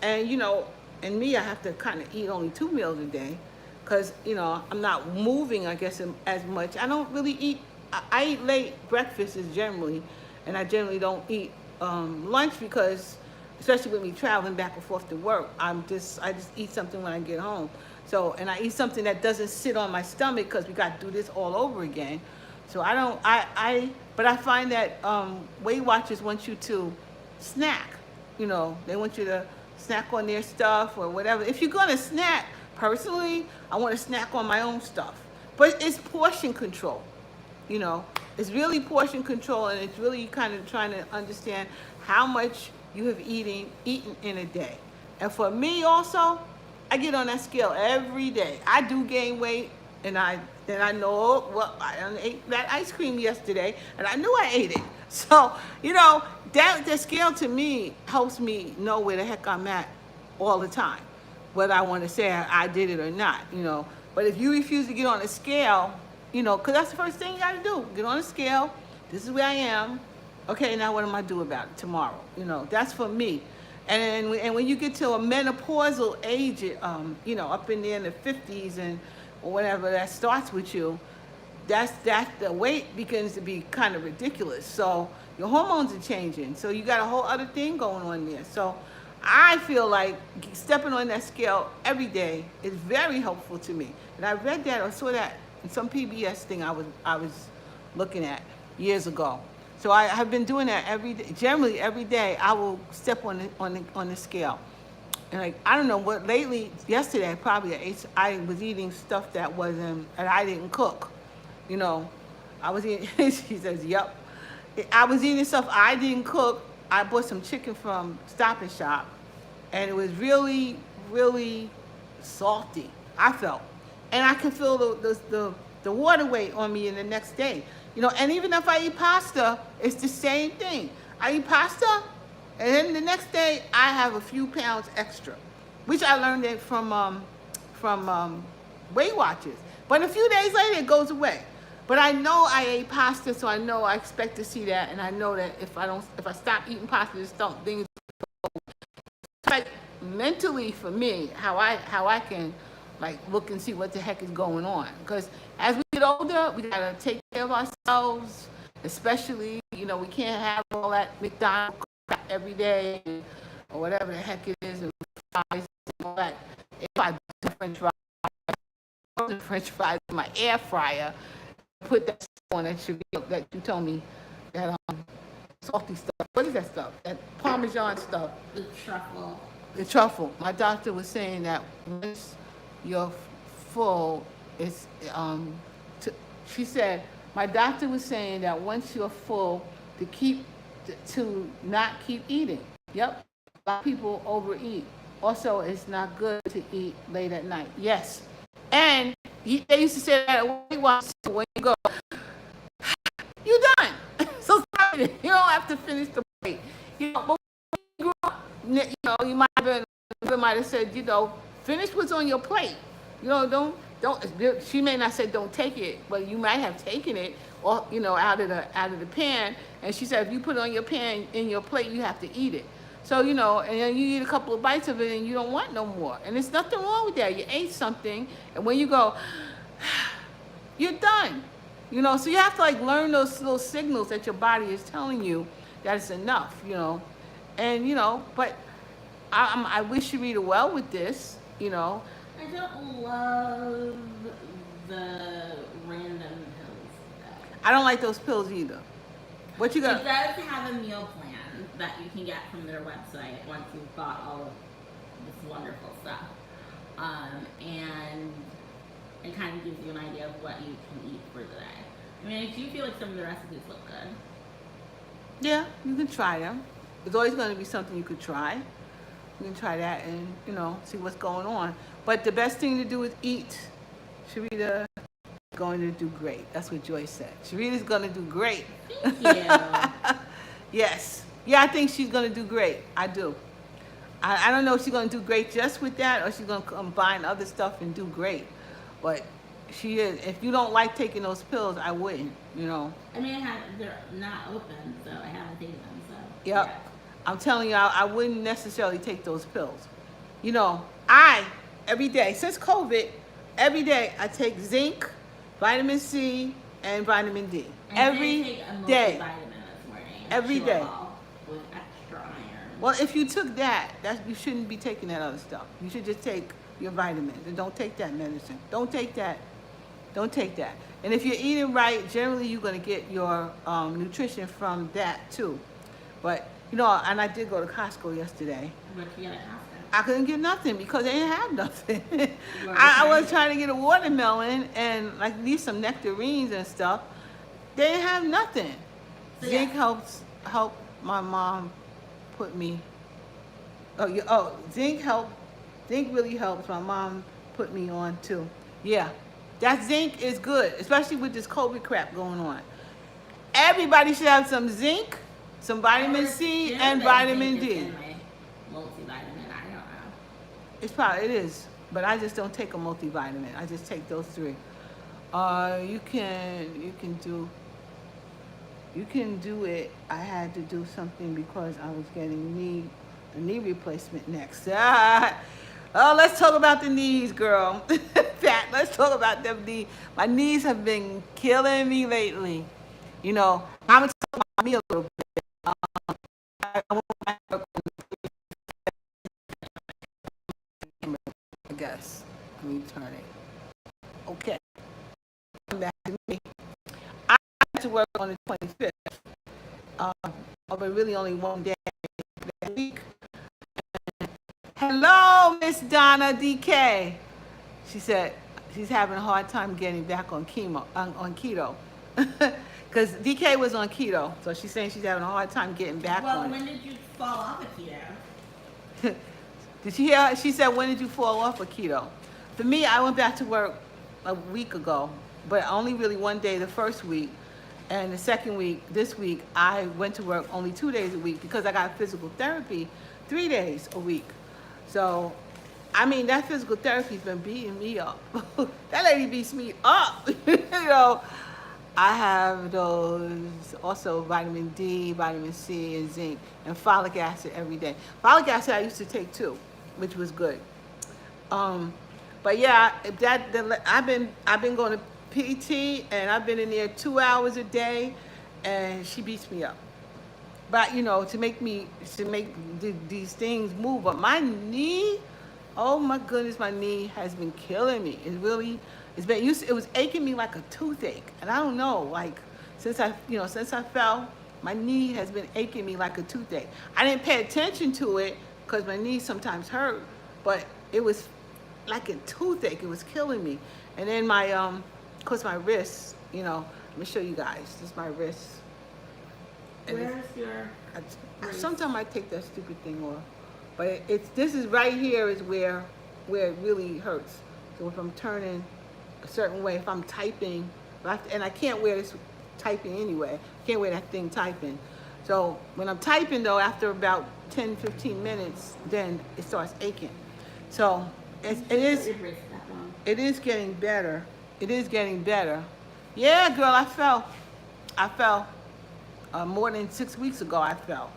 and and me, I have to kind of eat only 2 meals a day, because I'm not moving, I guess, as much. I don't really eat. I eat late breakfasts generally, and I generally don't eat lunch because, especially with me traveling back and forth to work, I just eat something when I get home. So, and I eat something that doesn't sit on my stomach because we got to do this all over again. So but I find that Weight Watchers want you to snack. They want you to snack on their stuff or whatever. If you're gonna snack, personally, I want to snack on my own stuff. But it's portion control. It's really portion control, and it's really kind of trying to understand how much you have eaten in a day. And for me also, I get on that scale every day. I do gain weight, and I know, well, I ate that ice cream yesterday, and I knew I ate it. So, that scale to me helps me know where the heck I'm at all the time, whether I want to say I did it or not, But if you refuse to get on the scale, because that's the first thing you got to do. Get on the scale. This is where I am. Okay, now what am I do about it tomorrow? That's for me. And when you get to a menopausal age, up in there in the 50s or whatever that starts with you, that's the weight begins to be kind of ridiculous. So your hormones are changing. So you got a whole other thing going on there. So I feel like stepping on that scale every day is very helpful to me. And I read that or saw that in some PBS thing I was looking at years ago. So I have been doing that every day. Generally, every day I will step on the scale. And I don't know what. Lately, yesterday I was eating stuff that I didn't cook. I was eating. She says, "Yep." I was eating stuff I didn't cook. I bought some chicken from Stop and Shop, and it was really, really salty. I felt, and I could feel the water weight on me in the next day. And even if I eat pasta, it's the same thing. I eat pasta, and then the next day I have a few pounds extra, which I learned it from Weight Watchers. But a few days later, it goes away. But I know I ate pasta, so I know I expect to see that, and I know that if I stop eating pasta, things. Like mentally, for me, how I can like look and see what the heck is going on. Because as we get older, we gotta take care of ourselves, especially, we can't have all that McDonald's crap every day or whatever the heck it is, and fries and all that. If I do French fries in my air fryer, put that stuff on that you told me, that salty stuff. What is that stuff? That Parmesan stuff. The truffle. The truffle. My doctor was saying that once you're full, she said, my doctor was saying that once you're full, to not keep eating. Yep. A lot of people overeat. Also, it's not good to eat late at night. Yes. And they used to say that when you go, you're done. So stop it. You don't have to finish the plate. But when you grew up, you might have said, finish what's on your plate. Don't. She may not say don't take it, but you might have taken it, or out of the pan. And she said if you put it on your pan in your plate, you have to eat it. So and then you eat a couple of bites of it, and you don't want no more. And there's nothing wrong with that. You ate something, and when you go, you're done. So you have to learn those little signals that your body is telling you that it's enough. And but I wish you Rita well with this. I don't love the random pills. I don't like those pills either. What you got? It does have a meal plan that you can get from their website once you've bought all of this wonderful stuff. And it kind of gives you an idea of what you can eat for the day. I mean, I do feel like some of the recipes look good. Yeah, you can try them. There's always going to be something you could try. You can try that and, see what's going on. But the best thing to do is eat. Sharita is going to do great. That's what Joyce said. Sharita's going to do great. Thank you. Yes. Yeah, I think she's going to do great. I do. I don't know if she's going to do great just with that or she's going to combine other stuff and do great. But she is. If you don't like taking those pills, I wouldn't, I mean, they're not open, so I haven't taken them, so. Yep. Yeah. I'm telling you, I wouldn't necessarily take those pills. Every day, since COVID, every day I take zinc, vitamin C, and vitamin D. Every day. This morning, every day. With extra iron. Well, if you took that, you shouldn't be taking that other stuff. You should just take your vitamins and don't take that medicine. Don't take that. Don't take that. And if you're eating right, generally you're going to get your nutrition from that too. But, and I did go to Costco yesterday. What you got at Costco? I couldn't get nothing because they didn't have nothing. I was trying to get a watermelon and need some nectarines and stuff. They didn't have nothing. So Zinc helped my mom put me. Zinc really helps my mom put me on too. Yeah, that zinc is good, especially with this COVID crap going on. Everybody should have some zinc, some vitamin C, and vitamin D. In my multivitamin, I don't know. It is, but I just don't take a multivitamin. I just take those three. You can do it. I had to do something because I was getting a knee replacement next. Let's talk about the knees, girl. Pat, let's talk about them knees. My knees have been killing me lately. I'm gonna talk about me a little bit. I guess. Let me turn it. Okay. Back to me. I had to work on the 25th. But really only one day that week. Hello, Miss Donna DK. She said she's having a hard time getting back on keto. Because DK was on keto, so she's saying she's having a hard time getting back on it. Well, when did you fall off of keto? Did she hear? She said, when did you fall off of keto? For me, I went back to work a week ago, but only really one day the first week. And the second week, this week, I went to work only 2 days a week because I got physical therapy 3 days a week. So, that physical therapy's been beating me up. That lady beats me up. I have those, also vitamin D, vitamin C, and zinc, and folic acid every day. Folic acid I used to take too, which was good. But yeah, I've been going to PT, and I've been in there 2 hours a day, and she beats me up. But to make these things move. But my knee, oh my goodness, my knee has been killing me. It was aching me like a toothache, and I don't know, like since I fell, my knee has been aching me like a toothache. I didn't pay attention to it because my knee sometimes hurt, but it was like a toothache. It was killing me. And then of course my wrist. Let me show you guys. This is my wrist. Where's your wrist? Sometimes I take that stupid thing off, but this is right here is where it really hurts. So if I'm turning a certain way, if I'm typing, and I can't wear this typing anyway, can't wear that thing typing. So when I'm typing though, after about 10-15 minutes, then it starts aching. So it is getting better. It is getting better. Yeah, girl, I fell. More than 6 weeks ago, I fell.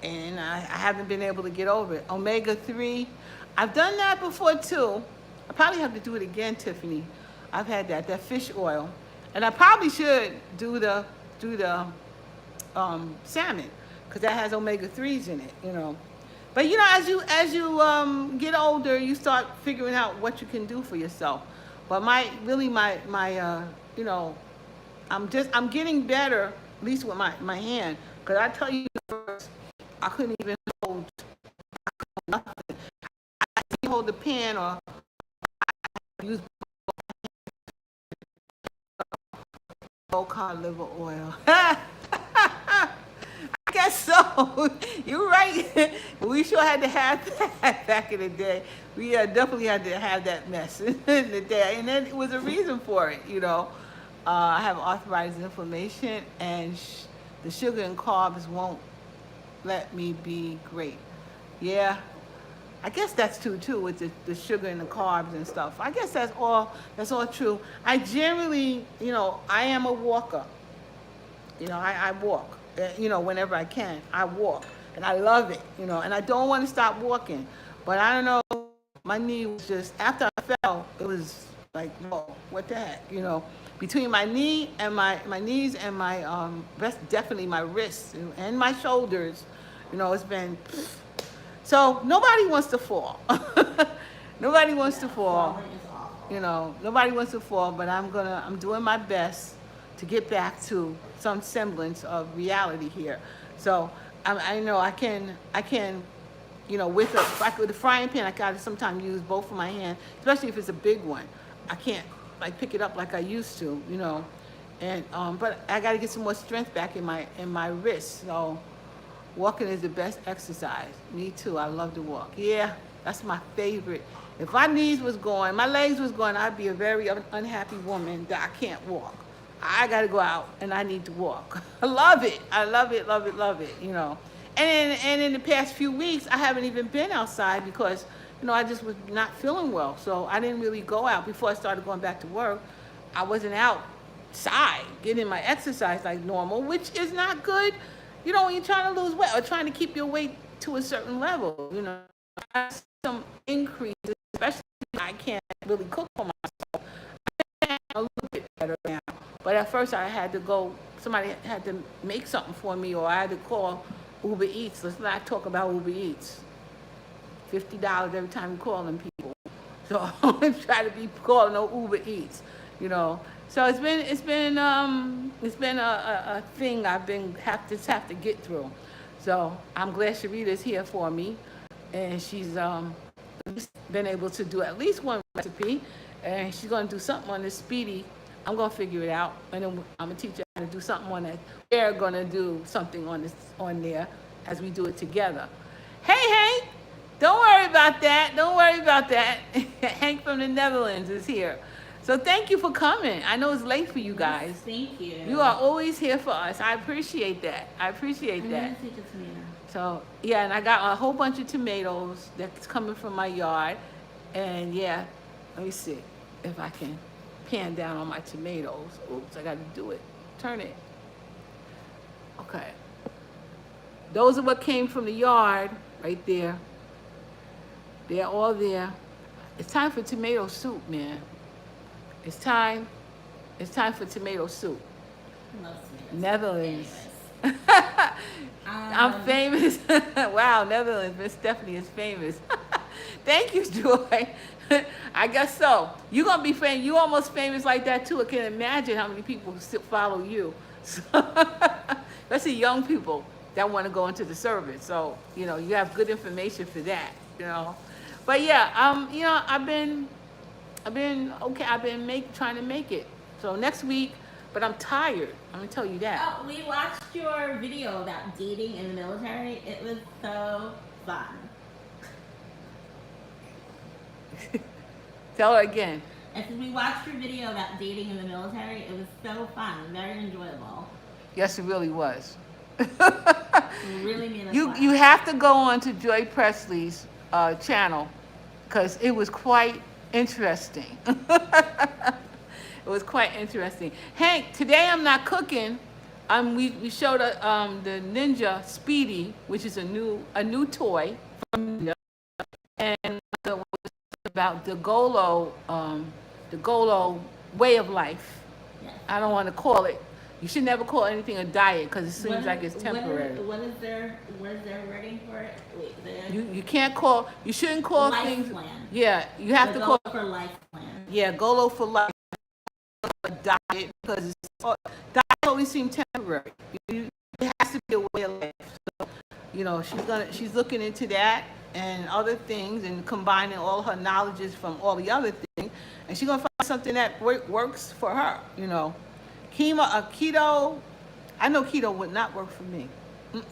And I haven't been able to get over it. Omega-3, I've done that before too. I probably have to do it again, Tiffany. I've had that fish oil. And I probably should do the salmon, because that has omega-3s in it, But as you get older, you start figuring out what you can do for yourself. But I'm getting better, at least with my hand. Because I tell you, first, I couldn't even hold nothing. I couldn't hold the pan, or I use cod liver oil. I guess so. You're right. We sure had to have that back in the day. We definitely had to have that mess in the day. And then it was a reason for it, I have arthritis and inflammation, and the sugar and carbs won't let me be great. Yeah, I guess that's too with the sugar and the carbs and stuff. I guess that's all true. I generally, I am a walker. I walk. Whenever I can, I walk, and I love it. And I don't want to stop walking, but I don't know. My knee was just, after I fell, it was like, whoa, what the heck, Between my knee and my knees and my definitely my wrists and my shoulders, it's been. So nobody wants to fall. Nobody wants to fall. Nobody wants to fall. But I'm doing my best to get back to some semblance of reality here. So I know I can. With the frying pan, I gotta sometimes use both of my hands, especially if it's a big one. I can't pick it up like I used to, and but I got to get some more strength back in my wrist. So walking is the best exercise. Me too. I love to walk. Yeah, that's my favorite. If my knees was going, my legs was going, I'd be a very unhappy woman that I can't walk. I got to go out and I need to walk. I love it. I love it, love it, love it. And in the past few weeks, I haven't even been outside because I just was not feeling well. So I didn't really go out. Before I started going back to work, I wasn't outside getting my exercise like normal, which is not good, when you're trying to lose weight or trying to keep your weight to a certain level, I have some increases, especially when I can't really cook for myself. I'm a little bit better now. But at first somebody had to make something for me, or I had to call Uber Eats. Let's not talk about Uber Eats. $50 every time you call them people. So I try to be calling no Uber Eats, So it's been a thing I've have to get through. So I'm glad Sharita's here for me, and she's been able to do at least one recipe, and she's gonna do something on this Speedi. I'm gonna figure it out, and then I'm gonna teach her how to do something on that. We're gonna do something on there as we do it together. Hey. Don't worry about that. Don't worry about that. Hank from the Netherlands is here. So thank you for coming. I know it's late for you guys. Yes, thank you. You are always here for us. I appreciate that. So, yeah, and I got a whole bunch of tomatoes that's coming from my yard. And, yeah, let me see if I can pan down on my tomatoes. Oops, I got to do it. Turn it. Okay. Those are what came from the yard right there. They're all there. It's time for tomato soup, man. It's time. It's time for tomato soup. I love tomatoes. Netherlands. Anyways. I'm famous. Wow, Netherlands. Miss Stephanie is famous. Thank you, Joy. I guess so. You're gonna be famous. You almost famous like that too. I can't imagine how many people still follow you. So, especially young people that want to go into the service. So you know you have good information for that. You know, but yeah, you know I've been okay. I've been trying to make it. So next week, but I'm tired. I'm gonna tell you that. Oh, we watched your video about dating in the military. It was so fun. Tell her again. I said we watched your video about dating in the military. It was so fun, very enjoyable. Yes, it really was. It really made us laugh. You have to go on to Joy Presley's channel because it was quite interesting. It was quite interesting. Hank, today I'm not cooking. We showed the Ninja Speedi, which is a new toy from Ninja, and it was about the Golo way of life. Yes. I don't want to call it. You should never call anything a diet because it seems like it's temporary. What is their wording for it? Wait, You can't call. You shouldn't call life things. Plan. Yeah, you have The to call. Golo for life plan. Yeah, Golo for life. A diet because diets always seem temporary. It has to be a way of life. So, you know, she's looking into that and other things and combining all her knowledges from all the other things, and she's gonna find something that works for her. You know, keto. I know keto would not work for me. Mm-mm.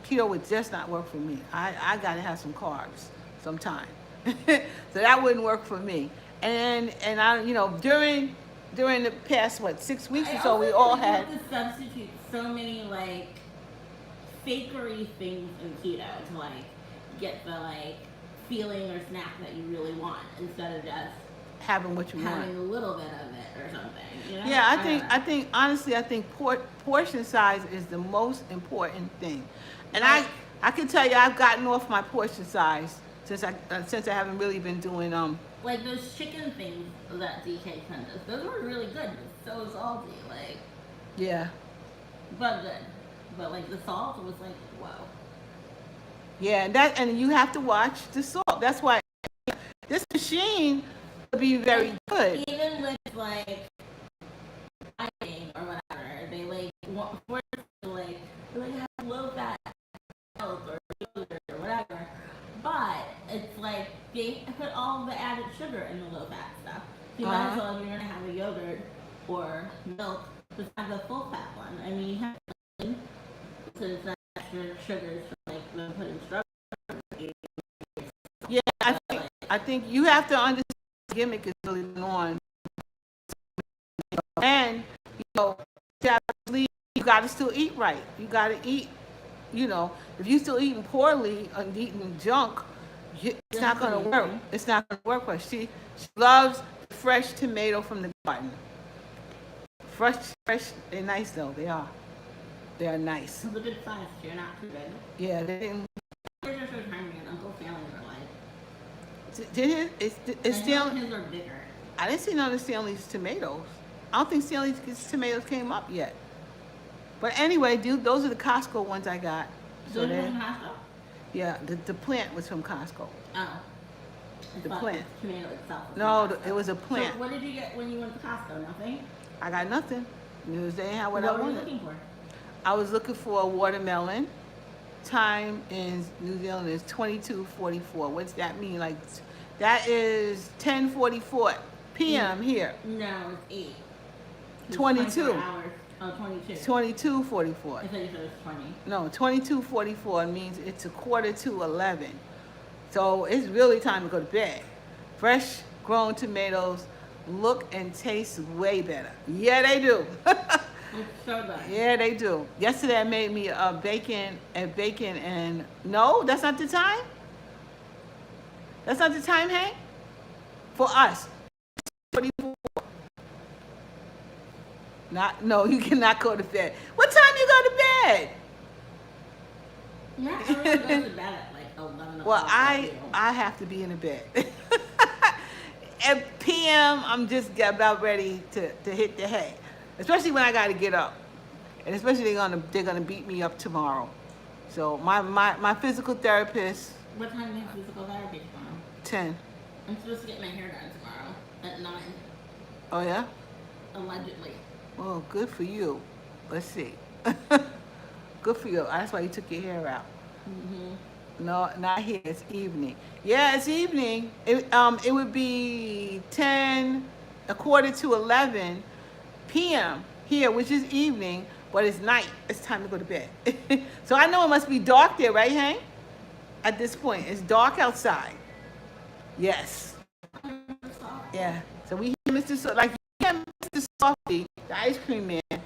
Keto would just not work for me. I gotta have some carbs sometime, so that wouldn't work for me. And I, you know, during the past 6 weeks or so, we all had to substitute so many like fakery things in keto to like get the like feeling or snack that you really want instead of just having what you having want. a little bit of it or something. You know? Yeah, I think honestly, I think portion size is the most important thing, and I can tell you I've gotten off my portion size since I haven't really been doing like those chicken things that DK sent us. Those were really good. So salty, like yeah. But good. But like the salt was like whoa. Yeah, and you have to watch the salt. That's why this machine would be very good. Even with like dieting or whatever, they like force to like have low fat milk or yogurt or whatever. But it's like they put all the added sugar in the low fat stuff. So you might as well, if you're gonna have a yogurt or milk, just have the full fat one. I mean, you have to because it's extra sugars from like them putting strawberries. Yeah, I think you have to understand the gimmick is really going on. And you know, you got to still eat right. You got to eat. You know, if you're still eating poorly and eating junk, it's not going to work. It's not going to work for her. She loves fresh tomato from the garden. Fresh. They're nice though. They are. They are nice. It's a good size. You're not too big. Yeah, they didn't. They're just retiring and Uncle Stanley's are like. Did it? It's Stanley. His are bigger. I didn't see none of Stanley's tomatoes. I don't think Stanley's tomatoes came up yet. But anyway, dude, those are the Costco ones I got. So they're from Costco? Yeah, the plant was from Costco. Oh. The plant. The tomato itself. No, it was a plant. So what did you get when you went to Costco? Nothing? I got nothing. They didn't have what I What were you wanted. looking for? I was looking for a watermelon. Time in New Zealand is 22:44. What's that mean? Like, that is 10:44 p.m. here. No, it's 8. It's 22. 24 hours. Oh, 22. 22:44. I thought you said it was 20. No, 22:44 means it's a 10:45. So it's really time to go to bed. Fresh grown tomatoes look and taste way better. Yeah, they do. It's so good. Yeah, they do. Yesterday I made me a bacon and no, that's not the time. That's not the time, Hank. For us. 24. No, you cannot go to bed. What time you go to bed? Yeah, everyone goes to bed at like 11 o'clock. Well, I have to be in the bed. at PM, I'm just about ready to hit the hay, especially when I got to get up, and especially they're gonna beat me up tomorrow. So my physical therapist. What time is physical therapy tomorrow? 10. I'm supposed to get my hair done tomorrow at 9. Oh yeah. Allegedly. Well, good for you. Let's see. Good for you. That's why you took your hair out. No, not here. It's evening. Yeah, it's evening. It would be 10, a quarter to 11 p.m. here, which is evening, but it's night. It's time to go to bed. So I know it must be dark there, right, Hank? At this point, it's dark outside. Yes. Yeah. So we hear Mr. Like you hear Mr. Softy, the ice cream man, and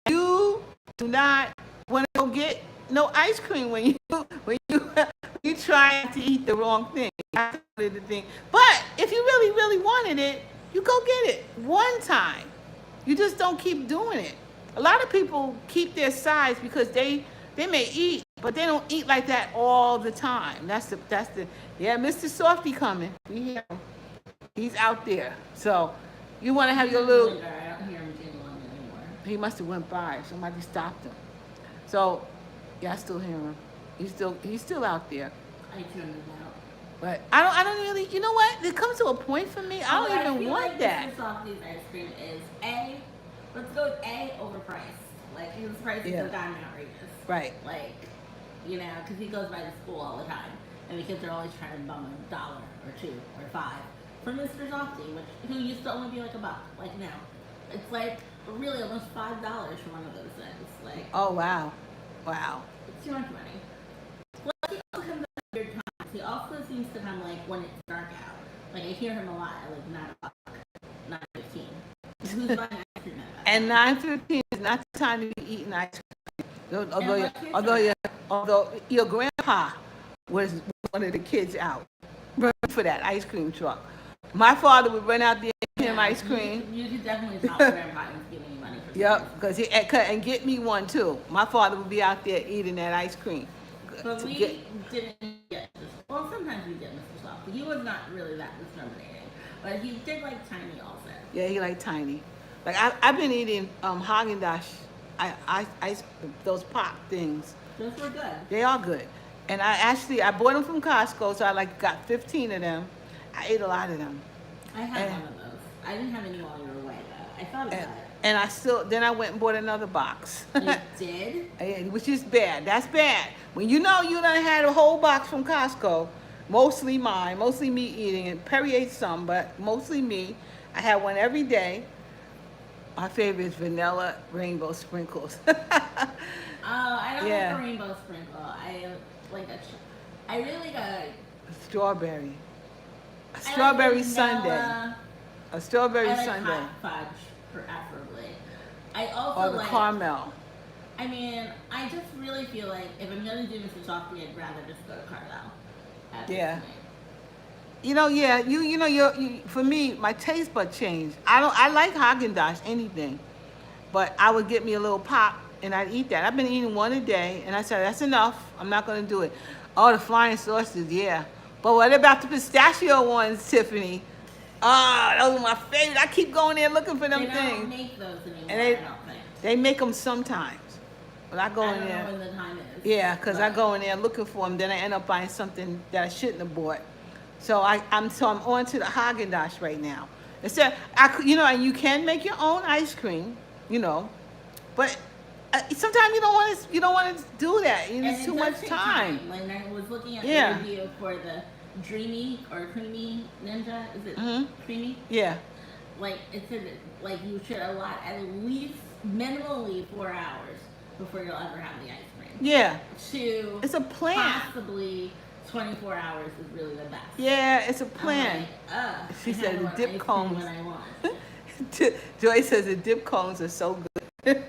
you do not want to go get no ice cream when you try to eat the wrong thing. That's the thing. But if you really, really wanted it, you go get it one time. You just don't keep doing it. A lot of people keep their size because they may eat, but they don't eat like that all the time. That's the yeah, Mr. Softy coming. We hear him. He's out there. So you want to have your little. I don't hear him jiggling anymore. He must have went by. Somebody stopped him. So yeah, I still hear him. He's still out there. I tuned him out. But I don't really. You know what? It comes to a point for me. I don't even want like that. Mr. Softy's ice cream is let's go with overpriced. Like his prices have gotten outrageous. Right. Like, because he goes by the school all the time, and the kids are always trying to bum $1 or $2 or $5 for Mr. Softy, who used to only be like $1. Like now, it's like really almost $5 for one of those things. Like, Oh wow. it's too much money. Plus, he also comes at weird times. He also seems to come like when it's dark out. Like I hear him a lot at like 9 o'clock, 9:15. Who's buying ice cream at that? And 9:15 is not the time to be eating ice cream. Although your grandpa was one of the kids out running for that ice cream truck. My father would run out there and get him ice cream. You could definitely tell grandpa was giving you money for Yep, because and get me one too. My father would be out there eating that ice cream. But we didn't get this. Well, sometimes we did Mr. Soft. He was not really that discriminating, but he did like Tiny also. Yeah, he liked Tiny. Like I've been eating Haagen-Dazs, those pop things. Those were good. They are good. And I bought them from Costco, so I got 15 of them. I ate a lot of them. I had one of those. I didn't have any while you were away though. I thought about it. And then I went and bought another box. You did? Yeah, which is bad. That's bad. When you know you done had a whole box from Costco, mostly mine, mostly me eating, and Perry ate some, but mostly me. I had one every day. My favorite is vanilla rainbow sprinkles. I don't like a rainbow sprinkle. I really like a strawberry. A strawberry sundae. A strawberry sundae. Hot fudge, preferably. I also or the caramel. I mean, I just really feel like if I'm gonna do Mr. Softy, I'd rather just go to Carlisle. Yeah. For me, my taste bud changed. I like Haagen-Dazs, anything, but I would get me a little pop and I'd eat that. I've been eating one a day, and I said that's enough. I'm not gonna do it. Oh, the flying saucers, yeah. But what about the pistachio ones, Tiffany? Oh, those are my favorite. I keep going there looking for them things. They don't make those anymore. And I don't think. They make them sometimes. But I go in there. I don't know when the time is. Yeah, because I go in there looking for them, then I end up buying something that I shouldn't have bought. So I'm on to the Haagen-Dazs right now. Instead, and you can make your own ice cream, but sometimes you don't want to do that. It's too much time. Like I was looking at the review for the Dreamy or Creamy Ninja. Is it Creamy? Yeah. Like it said, like you should allot at least minimally 4 hours before you'll ever have the ice cream. Yeah. It's a plan. Possibly 24 hours is really the best. Yeah, it's a plan. She said the dip cones. Joy says the dip cones are so good.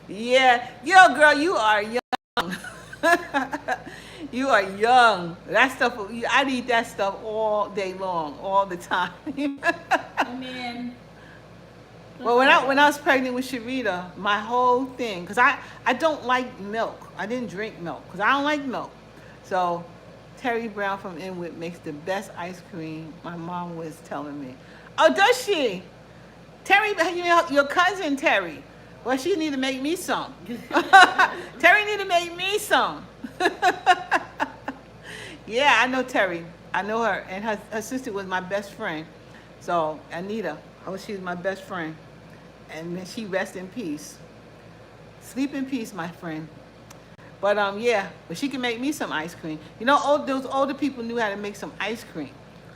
Yeah. Yo, girl, you are young. You are young. That stuff, I'd eat that stuff all day long, all the time. I mean... Well, when I was pregnant with Sharita, my whole thing, because I don't like milk. I didn't drink milk because I don't like milk. So Terry Brown from Inwood makes the best ice cream. My mom was telling me. Oh, does she? Terry, your cousin Terry. Well, she need to make me some. Terry need to make me some. Yeah, I know Terry. I know her, and her sister was my best friend. So Anita, she was my best friend, and she rest in peace. Sleep in peace, my friend. But yeah, but she can make me some ice cream. You know, those older people knew how to make some ice cream.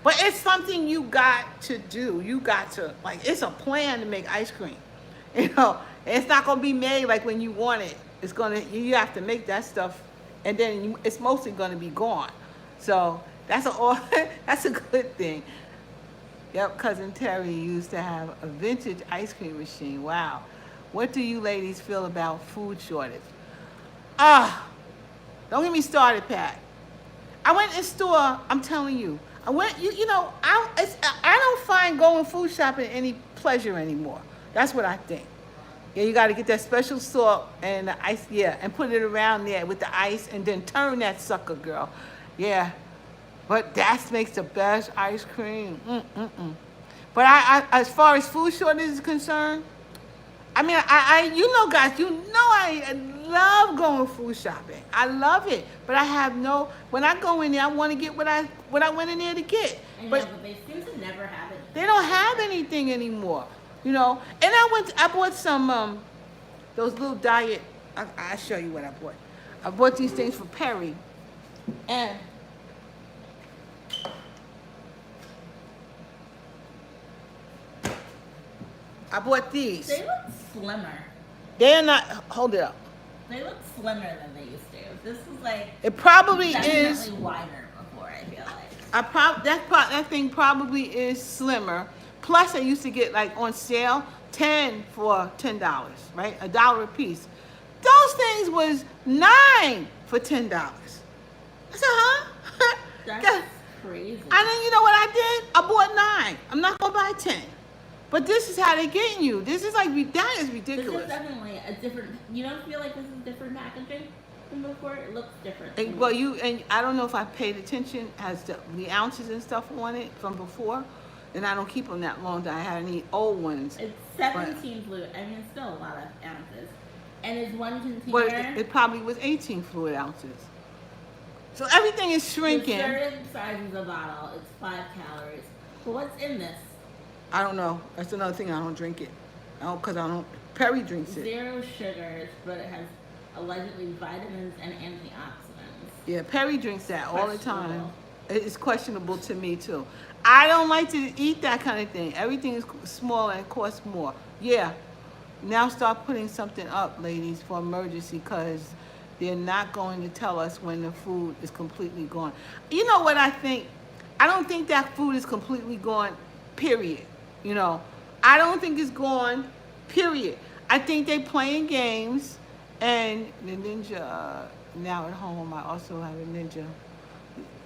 But it's something you got to do. You got to, like, it's a plan to make ice cream. You know, it's not gonna be made like when you want it. It's gonna, you have to make that stuff, and then it's mostly gonna be gone. So that's that's a good thing. Yep, cousin Terry used to have a vintage ice cream machine. Wow. What do you ladies feel about food shortage? Don't get me started, Pat. I went in store, I'm telling you. I went, you know, I don't find going food shopping any pleasure anymore. That's what I think. Yeah, you got to get that special salt and the ice, yeah, and put it around there with the ice and then turn that sucker, girl. Yeah, but that makes the best ice cream. But I as far as food shortage is concerned, I mean, you know, guys, you know, I love going food shopping. I love it, but I have no. When I go in there, I want to get what I went in there to get. But they seem to never have it. They don't have anything anymore, you know. And I bought some those little diet. I'll show you what I bought. I bought these things for Perry, and I bought these. They look slimmer. They're not. Hold it up. They look slimmer than they used to. This is like. It probably definitely is. wider before. I feel like. That thing probably is slimmer. Plus, I used to get like on sale 10 for $10, right? $1 a piece. Those things was 9 for $10. I said, huh? That's crazy. And then you know what I did? I bought 9. I'm not gonna buy 10. But this is how they're getting you. This is like, that is ridiculous. This is definitely a different. You don't feel like this is different packaging from before? It looks different. And, well, and I don't know if I paid attention as to the ounces and stuff on it from before, and I don't keep them that long. That I had any old ones. It's 17 fluid. I mean, it's still a lot of ounces. And it's one container. But it probably was 18 fluid ounces. So everything is shrinking. The certain size of the bottle, it's 5 calories. But what's in this? I don't know. That's another thing. I don't drink it. Because I don't. Perry drinks it. 0 sugars, but it has allegedly vitamins and antioxidants. Yeah, Perry drinks that all the time. It's questionable to me too. I don't like to eat that kind of thing. Everything is small and costs more. Yeah. Now start putting something up, ladies, for emergency, because they're not going to tell us when the food is completely gone. You know what I think? I don't think that food is completely gone, period. You know, I don't think it's gone, period. I think they're playing games, and the Ninja, now at home, I also have a Ninja.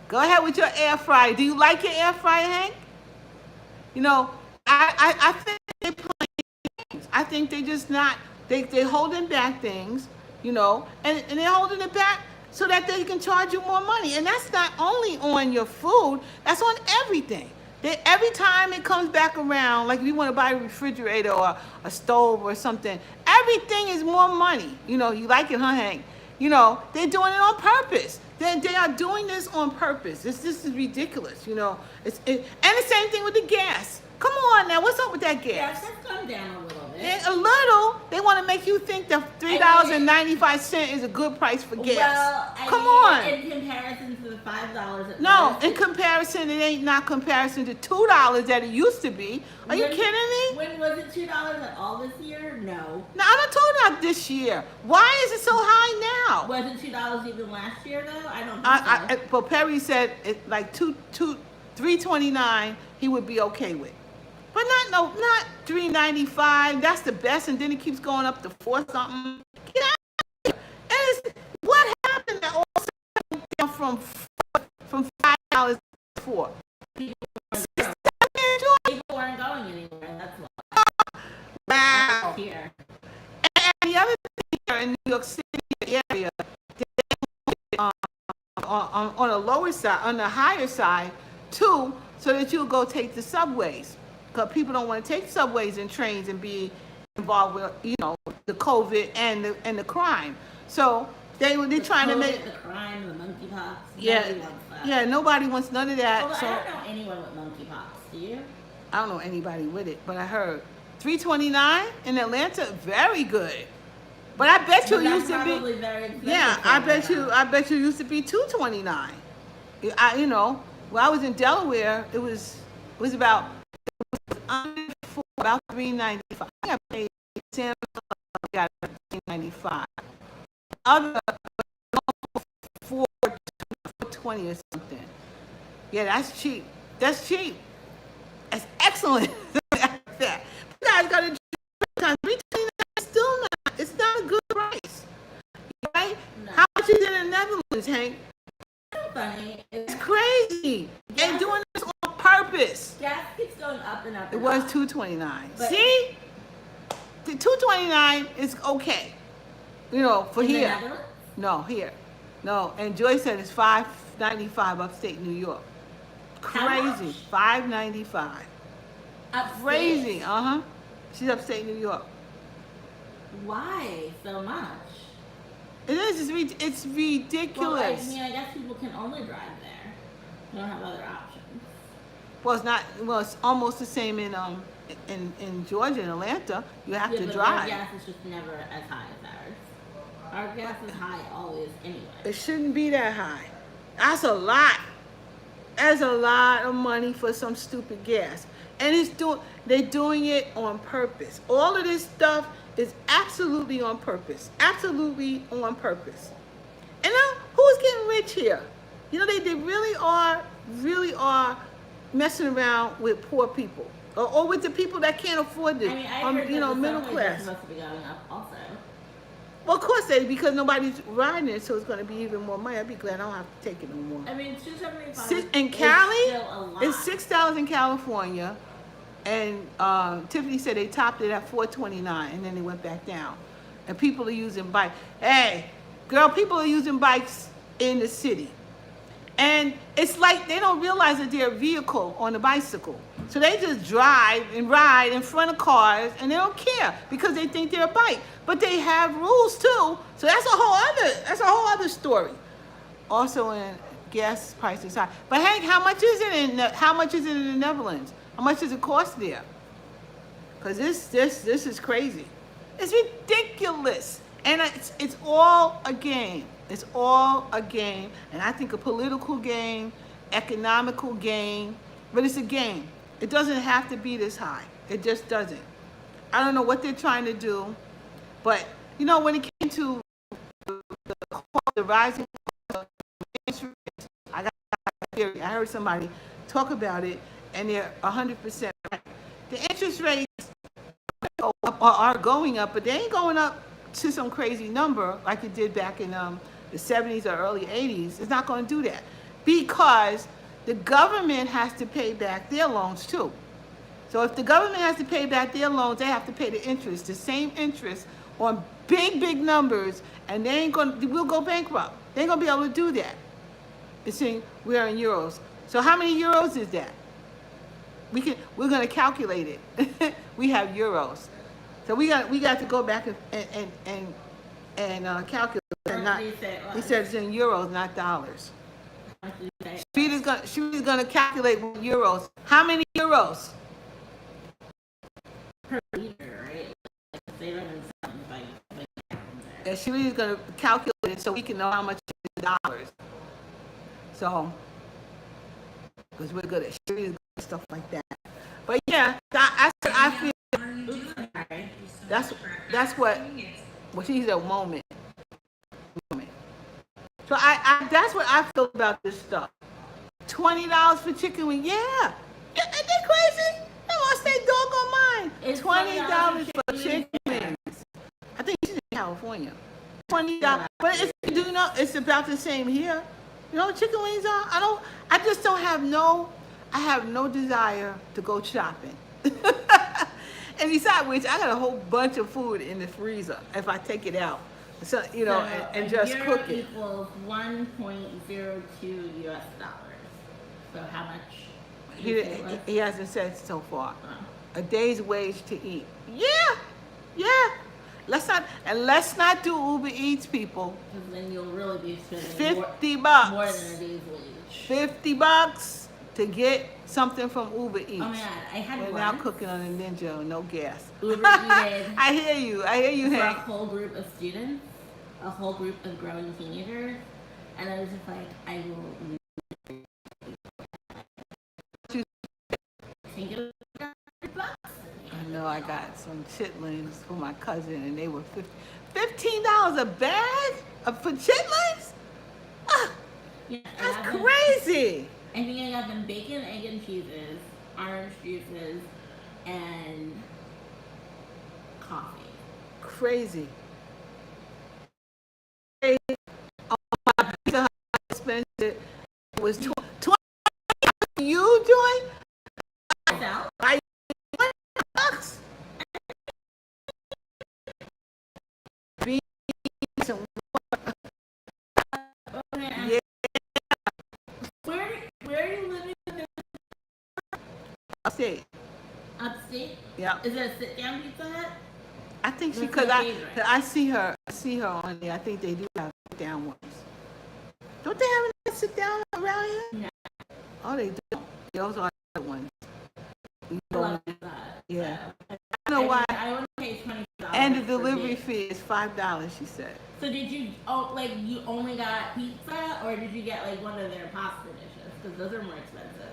Go ahead with your air fryer. Do you like your air fryer, Hank? You know, I think they're playing games. I think they just not, they're holding back things, you know, and they're holding it back so that they can charge you more money. And that's not only on your food, that's on everything. Every time it comes back around, like if you want to buy a refrigerator or a stove or something, everything is more money. You know, you like it, huh, Hank? You know, they're doing it on purpose. They are doing this on purpose. This is ridiculous, you know. And the same thing with the gas. Come on now, what's up with that gas? Gas has come down a little bit. A little. They want to make you think that $3.95 is a good price for gas. Well, come on. In comparison to the $5. No, in comparison, it ain't not comparison to $2 that it used to be. Are you kidding me? When was it $2 at all this year? No. Now, I'm not talking about this year. Why is it so high now? Was it $2 even last year though? I don't think so. But Perry said it like $3.29 he would be okay with. But not $3.95. That's the best, and then it keeps going up to $4 something. Get out of here. And what happened that all of a sudden down from $5 to $4? People weren't going anywhere. That's why. Wow. Here. And the other thing here in New York City area, on a lower lower side, on the higher side, too, so that you'll go take the subways. Because people don't want to take subways and trains and be involved with, you know, the COVID and the crime. So they're trying to make the crime, the monkeypox. Yeah, Nobody wants that. yeah. Nobody wants none of that. Although So I don't know anyone with monkeypox. Do you? I don't know anybody with it, but I heard 329 in Atlanta, very good. But I bet you it used to be. Very expensive Yeah, I bet you it used to be 229. You know, when I was in Delaware, it was about about 395. I got paid Sam got 395. Other 420 or something. Yeah, that's cheap. That's cheap. That's excellent. That. You guys got to $329 is still not. It's not a good price, right? No. How much is it in the Netherlands, Hank? Funny. It's crazy. They're doing this on purpose. Gas keeps going up and up. It was $2.29. See, the $2.29 is okay. You know, for in here. The Netherlands? No, here. No, and Joy said it's $5.95 upstate New York. Crazy. $5.95. Crazy. She's upstate New York. Why so much? It is. It's ridiculous. Well, I mean, I guess people can only drive there. They don't have other options. Well, it's not. Well, it's almost the same in Georgia and Atlanta. You have to drive. Their gas is just never as high as ours. Our gas is high always anyway. It shouldn't be that high. That's a lot. That's a lot of money for some stupid gas. And they're doing it on purpose. All of this stuff is absolutely on purpose. Absolutely on purpose. And now, who's getting rich here? You know, they really are messing around with poor people. Or with the people that can't afford it. I mean, you know, middle class. Supposed to be going up also. Well, of course because nobody's riding it, so it's going to be even more money. I'd be glad I don't have to take it no more. I mean, $2.75 in Cali, is still a lot. It's $6 in California, and Tiffany said they topped it at $4.29, and then they went back down. And people are using bikes. Hey, girl, people are using bikes in the city. And it's like they don't realize that they're a vehicle on a bicycle. So they just drive and ride in front of cars, and they don't care because they think they're a bike. But they have rules too. So that's a whole other story. Also, in gas prices high. But Hank, how much is it in the Netherlands? How much does it cost there? Because this is crazy. It's ridiculous, and it's all a game. It's all a game, and I think a political game, economical game, but it's a game. It doesn't have to be this high. It just doesn't. I don't know what they're trying to do, but you know, when it came to the rising interest rates, I heard somebody talk about it, and they're 100% right. The interest rates are going up, but they ain't going up to some crazy number like it did back in the 70s or early 80s. It's not going to do that because the government has to pay back their loans too. So if the government has to pay back their loans, they have to pay the interest, the same interest on big numbers, and we'll go bankrupt. They ain't going to be able to do that. You see, we are in euros. So how many euros is that? We're going to calculate it. We have euros. So we got to go back and calculate. He said it's in euros, not dollars. She's gonna calculate with euros. How many euros? Per liter, right? They don't even sound like And she's gonna calculate it so we can know how much is dollars. So, because we're good at stuff like that. But yeah, I feel that's what she's a moment. So that's what I feel about this stuff. $20 for chicken wings. Yeah. Isn't that crazy? They lost their doggone mind. It's $20 for chicken wings. I think she's in California. $20. But you know, it's about the same here. You know what chicken wings are? I have no desire to go shopping. And besides which, I got a whole bunch of food in the freezer if I take it out. So you know, and a just euro cook it. equals $1.02 US. So how much? He hasn't said so far. Oh. A day's wage to eat. Yeah. Let's not do Uber Eats, people. Because then you'll really be spending $50. more than a day's wage. $50 to get something from Uber Eats. Oh my God, I had We're one. now cooking on a Ninja, no gas. Uber Eated. I hear you, For a Hank. whole group of students, a whole group of growing teenagers, and I was just like, I will. Think it was $100. I know I got some chitlins for my cousin, and they were $15 a bag for chitlins. Ah, Yeah, that's crazy. I think I got them bacon, egg, and cheeses, orange juices, and coffee. Crazy. Oh my pizza, how expensive it was. 20. You doing? So, Like $20. Beans and yeah, where are you living? upstate. Upstate? Yeah. Is it a sit-down Pizza Hut? I think she, What's cause your I favorite? see her on there. I think they do have sit down ones. Don't they have any sit down around here? No. Oh, they do. Those are the ones. You I go love in- that. Yeah. So, I don't know why. I only paid $20. And the for delivery bacon. fee is $5. She said. So did you, you only got pizza, or did you get like one of their pasta dishes? Because those are more expensive.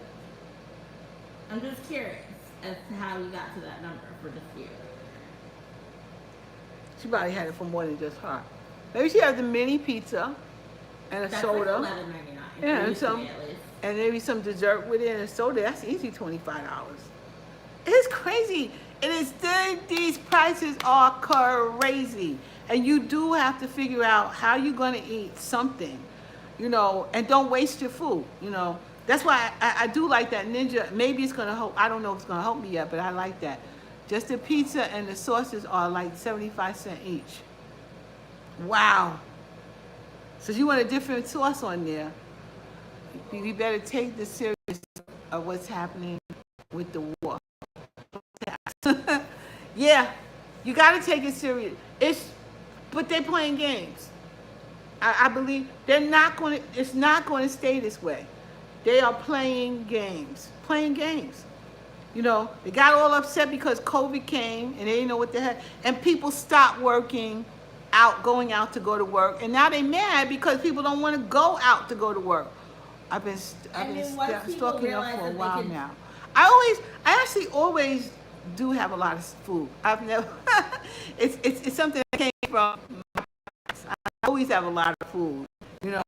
I'm just curious as to how you got to that number for just you. She probably had it for more than just her. Maybe she has the mini pizza and a That's soda. like $11.99. Yeah, and Used to some, be, at least. and maybe some dessert with it and a soda. That's easy, $25. It's crazy. It is. These prices are crazy, and you do have to figure out how you're going to eat something, you know, and don't waste your food. You know, that's why I do like that Ninja. Maybe it's going to help. I don't know if it's going to help me yet, but I like that. Just the pizza and the sauces are like 75 cents each. Wow. So you want a different sauce on there. You better take the serious of what's happening with the war. Yeah, you got to take it serious. But they're playing games. I believe they're not going to. It's not going to stay this way. They are playing games. You know, they got all upset because COVID came and they didn't know what the heck. And people stopped going out to go to work. And now they're mad because people don't want to go out to go to work. I've been stalking them for a while now. I actually always do have a lot of food. I've never, it's something that came from my past. I always have a lot of food, you know.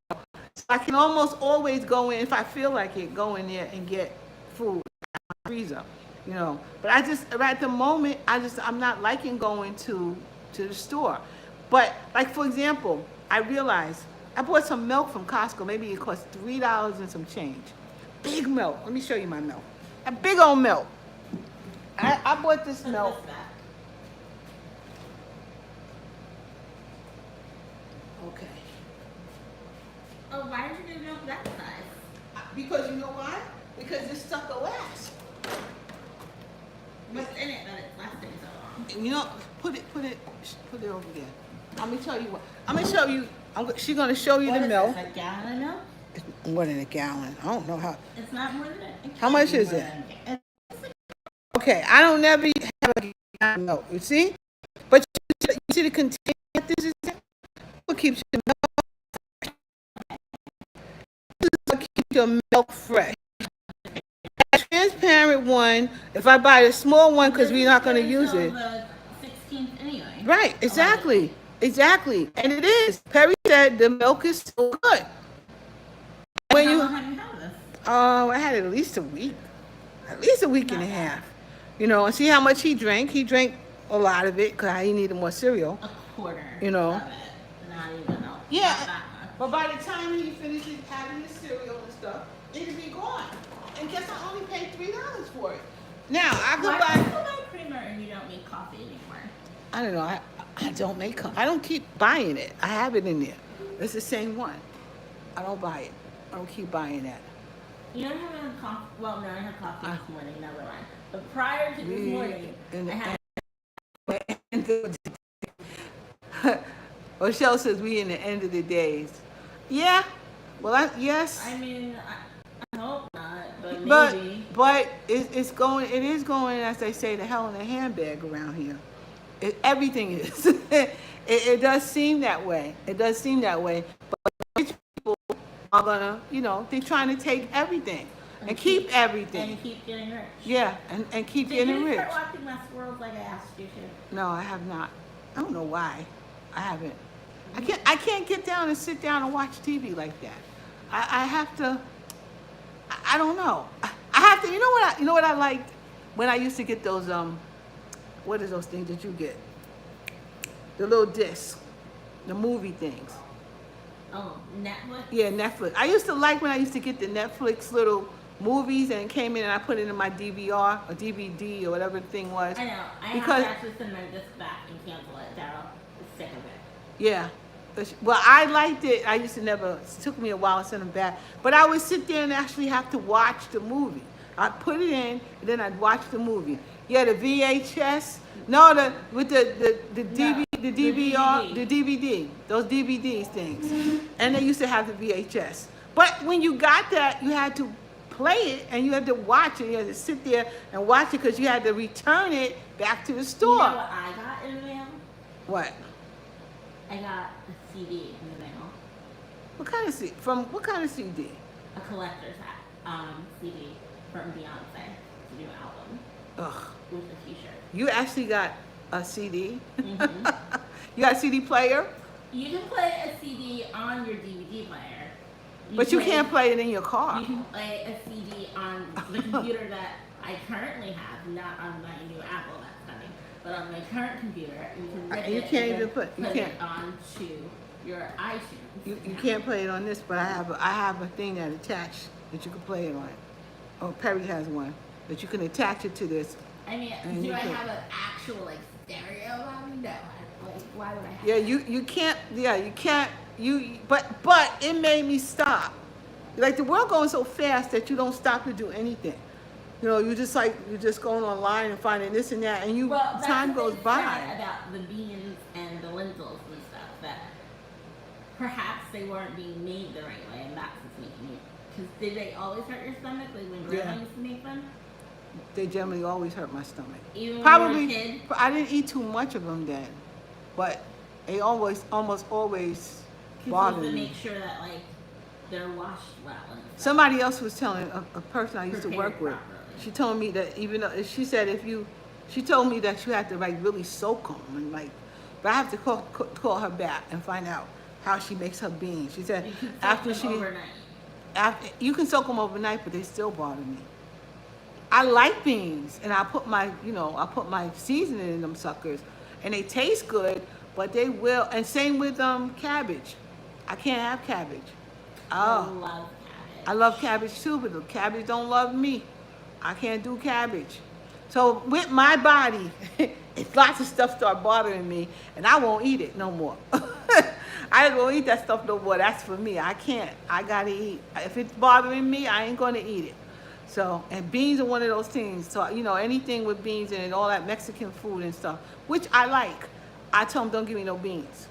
So I can almost always go in, if I feel like it, go in there and get food out of my freezer, you know. But at the moment, I'm not liking going to the store. But like, for example, I realized I bought some milk from Costco. Maybe it cost $3 and some change. Big milk. Let me show you my milk. A big old milk. I bought this milk. Okay. Oh, why did you get milk that size? Because you know why? Because this stuff will last. What's in it that it's lasting so long? You know, put it over there. Let me tell you what. I'm gonna show you. She's gonna show you the milk. What is this, a gallon of milk? It's more than a gallon. I don't know how. It's not more than it. How much is it? Okay, I don't never have a gallon of milk. You see? But you see the container that this is in? What keeps your milk? This is what keeps your milk fresh. A transparent one. If I buy the small one, because we're not gonna use it. The 16th anyway. Right, exactly. And it is. Perry said the milk is so good. When How you, long have you had this? I had it at least a week and a half. You know, and see how much he drank. He drank a lot of it because he needed more cereal. A quarter. You know. Of it. Not even. No, Yeah, not that much. but by the time he finishes having the cereal and stuff, it'll be gone. And guess I only paid $3 for it. Now I could Why do buy. you buy creamer and you don't make coffee anymore? I don't know. I don't make I don't keep buying it. I have it in there. It's the same one. I don't buy it. I don't keep buying that. You don't have any coffee. Well, no, I had coffee this morning. Never mind. But prior to this morning, I had. Rochelle says we in the end of the days. Yeah. Well, yes. I mean, I hope not, but maybe. But it's going. It is going, as they say, to hell in a handbag around here. Everything is. It does seem that way. It does seem that way. But rich people are gonna, they're trying to take everything and keep everything. And keep getting rich. Yeah, and keep getting rich. Did you start watching Westworld like I asked you to? No, I have not. I don't know why. I haven't. I can't get down and sit down and watch TV like that. I have to. I don't know. I have to. You know what I liked when I used to get those what is those things that you get? The little discs, the movie things. Oh, Netflix? Yeah, Netflix. I used to like when I used to get the Netflix little movies and it came in and I put it in my DVR or DVD or whatever the thing was. I know. I have to actually send my disc back and cancel it. Daryl is sick of it. Yeah. Well, I liked it. I used to never, it took me a while to send them back. But I would sit there and actually have to watch the movie. I'd put it in, and then I'd watch the movie. Yeah, the VHS. No, the DVD, those DVDs things. And they used to have the VHS. But when you got that, you had to play it and you had to watch it. You had to sit there and watch it because you had to return it back to the store. You know what I got in the mail? What? I got a CD in the mail. What kind of CD? From what kind of CD? A collector's CD from Beyonce's new album. Ugh. With a t-shirt. You actually got a CD? Mm-hmm. You got a CD player? You can play a CD on your DVD player. But you can't play it in your car. You can play a CD on the computer that I currently have, not on my new Apple that's coming, but on my current computer. You can rip You it can't and even put it onto your iTunes. You can't play it on this, but I have a thing that attached that you can play it on. Oh, Perry has one that you can attach it to this. I mean, do I have an actual like stereo on me? No. Like, why would I have? Yeah, you can't. Yeah, you can't. But it made me stop. Like the world going so fast that you don't stop to do anything. You're just going online and finding this and that, and time goes by. About the beans and the lentils and stuff, that perhaps they weren't being made the right way, and that's what's making it. Because did they always hurt your stomach, like when Grandma used to make them? They generally always hurt my stomach. Even Probably, when you were a kid? I didn't eat too much of them then, but they almost always bothered me. To make sure that like they're washed well. And Somebody else was telling a person I used to work with. Properly. She told me that even though she said she told me that you had to like really soak them and like, but I have to call her back and find out how she makes her beans. She said after you can soak them overnight, but they still bother me. I like beans, and I put my seasoning in them suckers, and they taste good, but they will. And same with cabbage. I can't have cabbage. Oh, I love cabbage too, but the cabbage don't love me. I can't do cabbage. So with my body, if lots of stuff start bothering me, and I won't eat it no more. I won't eat that stuff no more. That's for me. I can't. I gotta eat. If it's bothering me, I ain't gonna eat it. So, and beans are one of those things. So, anything with beans in it, all that Mexican food and stuff, which I like. I tell them, don't give me no beans.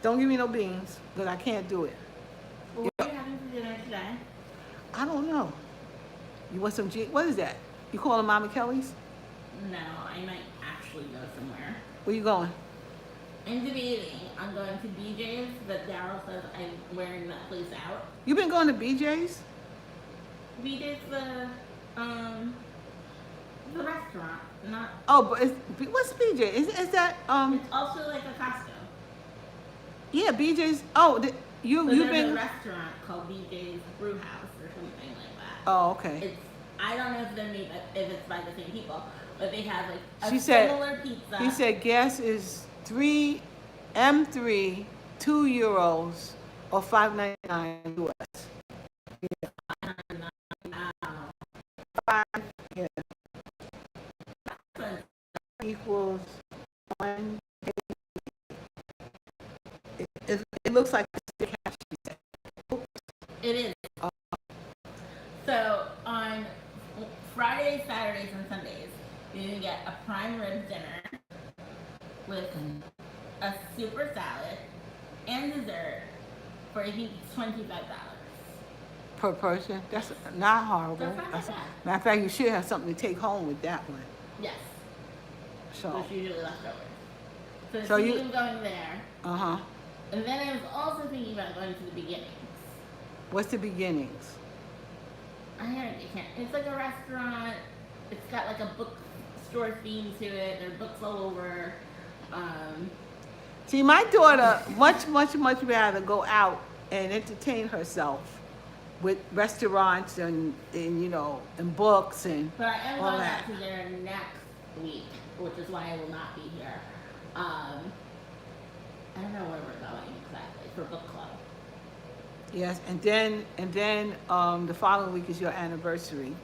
Don't give me no beans, because I can't do it. Well, what are you having for dinner today? I don't know. You want some what is that? You calling Mama Kelly's? No, I might actually go somewhere. Where you going? I'm debating. I'm going to BJ's, but Daryl says I'm wearing that place out. You been going to BJ's? BJ's the restaurant, not. Oh, but what's BJ? Is that It's also like a Costco. Yeah, BJ's. Oh, you've been. a restaurant called BJ's Brew House or something like that. Oh, okay. It's, I don't know if they're made if it's by the same people, but they have like She similar pizza. He said gas is M3, €2 or $5.99 US. Yeah. Yeah. Equals 1 looks like a stick hash. It is. So on Fridays, Saturdays, and Sundays, you can get a prime rib dinner with a super salad and dessert for I think $25 Per person? That's not horrible. That's not bad. Matter of fact, you should have something to take home with that one. Yes. So. Which usually leftovers. So you you going there. Uh-huh. And then I was also thinking about going to the beginnings. What's the beginnings? I heard you can't. It's like a restaurant. It's got like a bookstore theme to it. There are books all over. See, my daughter much rather go out and entertain herself with restaurants and you know, and books and But I am all going that. out to there next week, which is why I will not be here. I don't know where we're going exactly for book club. Yes, and then the following week is your anniversary.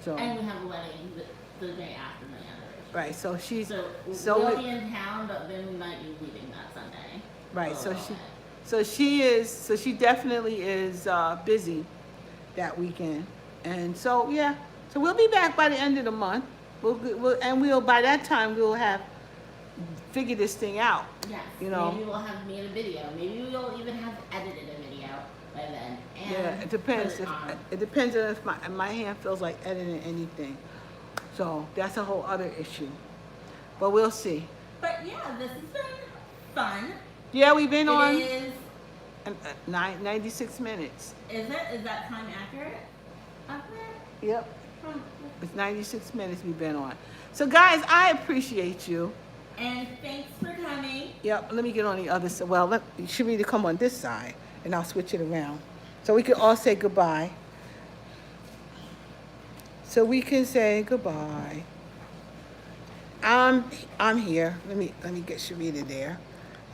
So And we have a wedding the day after my anniversary. right, so she's So we'll be in town, but then we might be leaving that Sunday. right, For a so little she definitely is busy that weekend, and so yeah, so we'll be back by the end of the month. We'll by that time we'll have figured this thing out. bit. Yes. You know. Maybe we'll have me in a video. Maybe we'll even have edited a video by then. And Yeah, it depends. put it on. It depends on if my hand feels like editing anything. So that's a whole other issue. But we'll see. But yeah, this has been fun. Yeah, we've been on It is. 96 minutes. Is that time accurate? Up there? Yep. It's 96 minutes we've been on. So guys, I appreciate you. And thanks for coming. Yep, let me get on the other side. Well, you should need to come on this side, and I'll switch it around. So we can all say goodbye. So we can say goodbye. I'm here. Let me get Sharita there.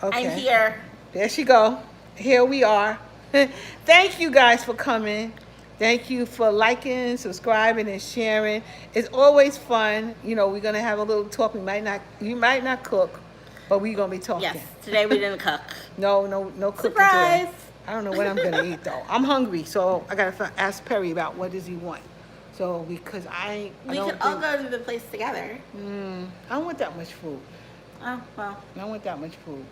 Okay. I'm here. There she go. Here we are. Thank you guys for coming. Thank you for liking, subscribing, and sharing. It's always fun. You know, we're gonna have a little talk. You might not cook, but we're gonna be talking. Yes, today we didn't cook. No cooking Surprise! today. I don't know what I'm gonna eat though. I'm hungry, so I gotta ask Perry about what does he want. So because We could all go to the place together. I don't want that much food. Oh, well. I don't want that much food.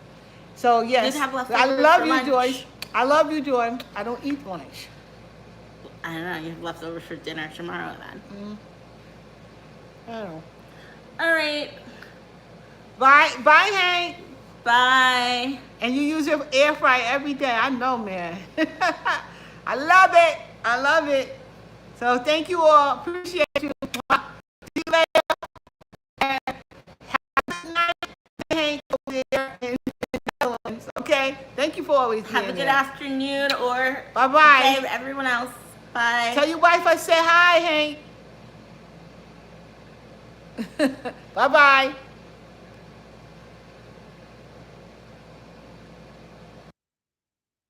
So yes, You'd have I leftovers love for you, lunch. Joyce. I love you, Joy. I don't eat lunch. I don't know. You have leftovers for dinner tomorrow then. I don't know. All right. Bye, Hank. Bye. And you use your air fryer every day. I know, man. I love it. I love it. So thank you all. Appreciate you. See you later. And have a good night, Hank, over there in the Netherlands. Okay? Thank you for always being Have a good there. afternoon or Bye-bye. day, everyone else. Bye. Tell your wife I said hi, Hank. Bye-bye.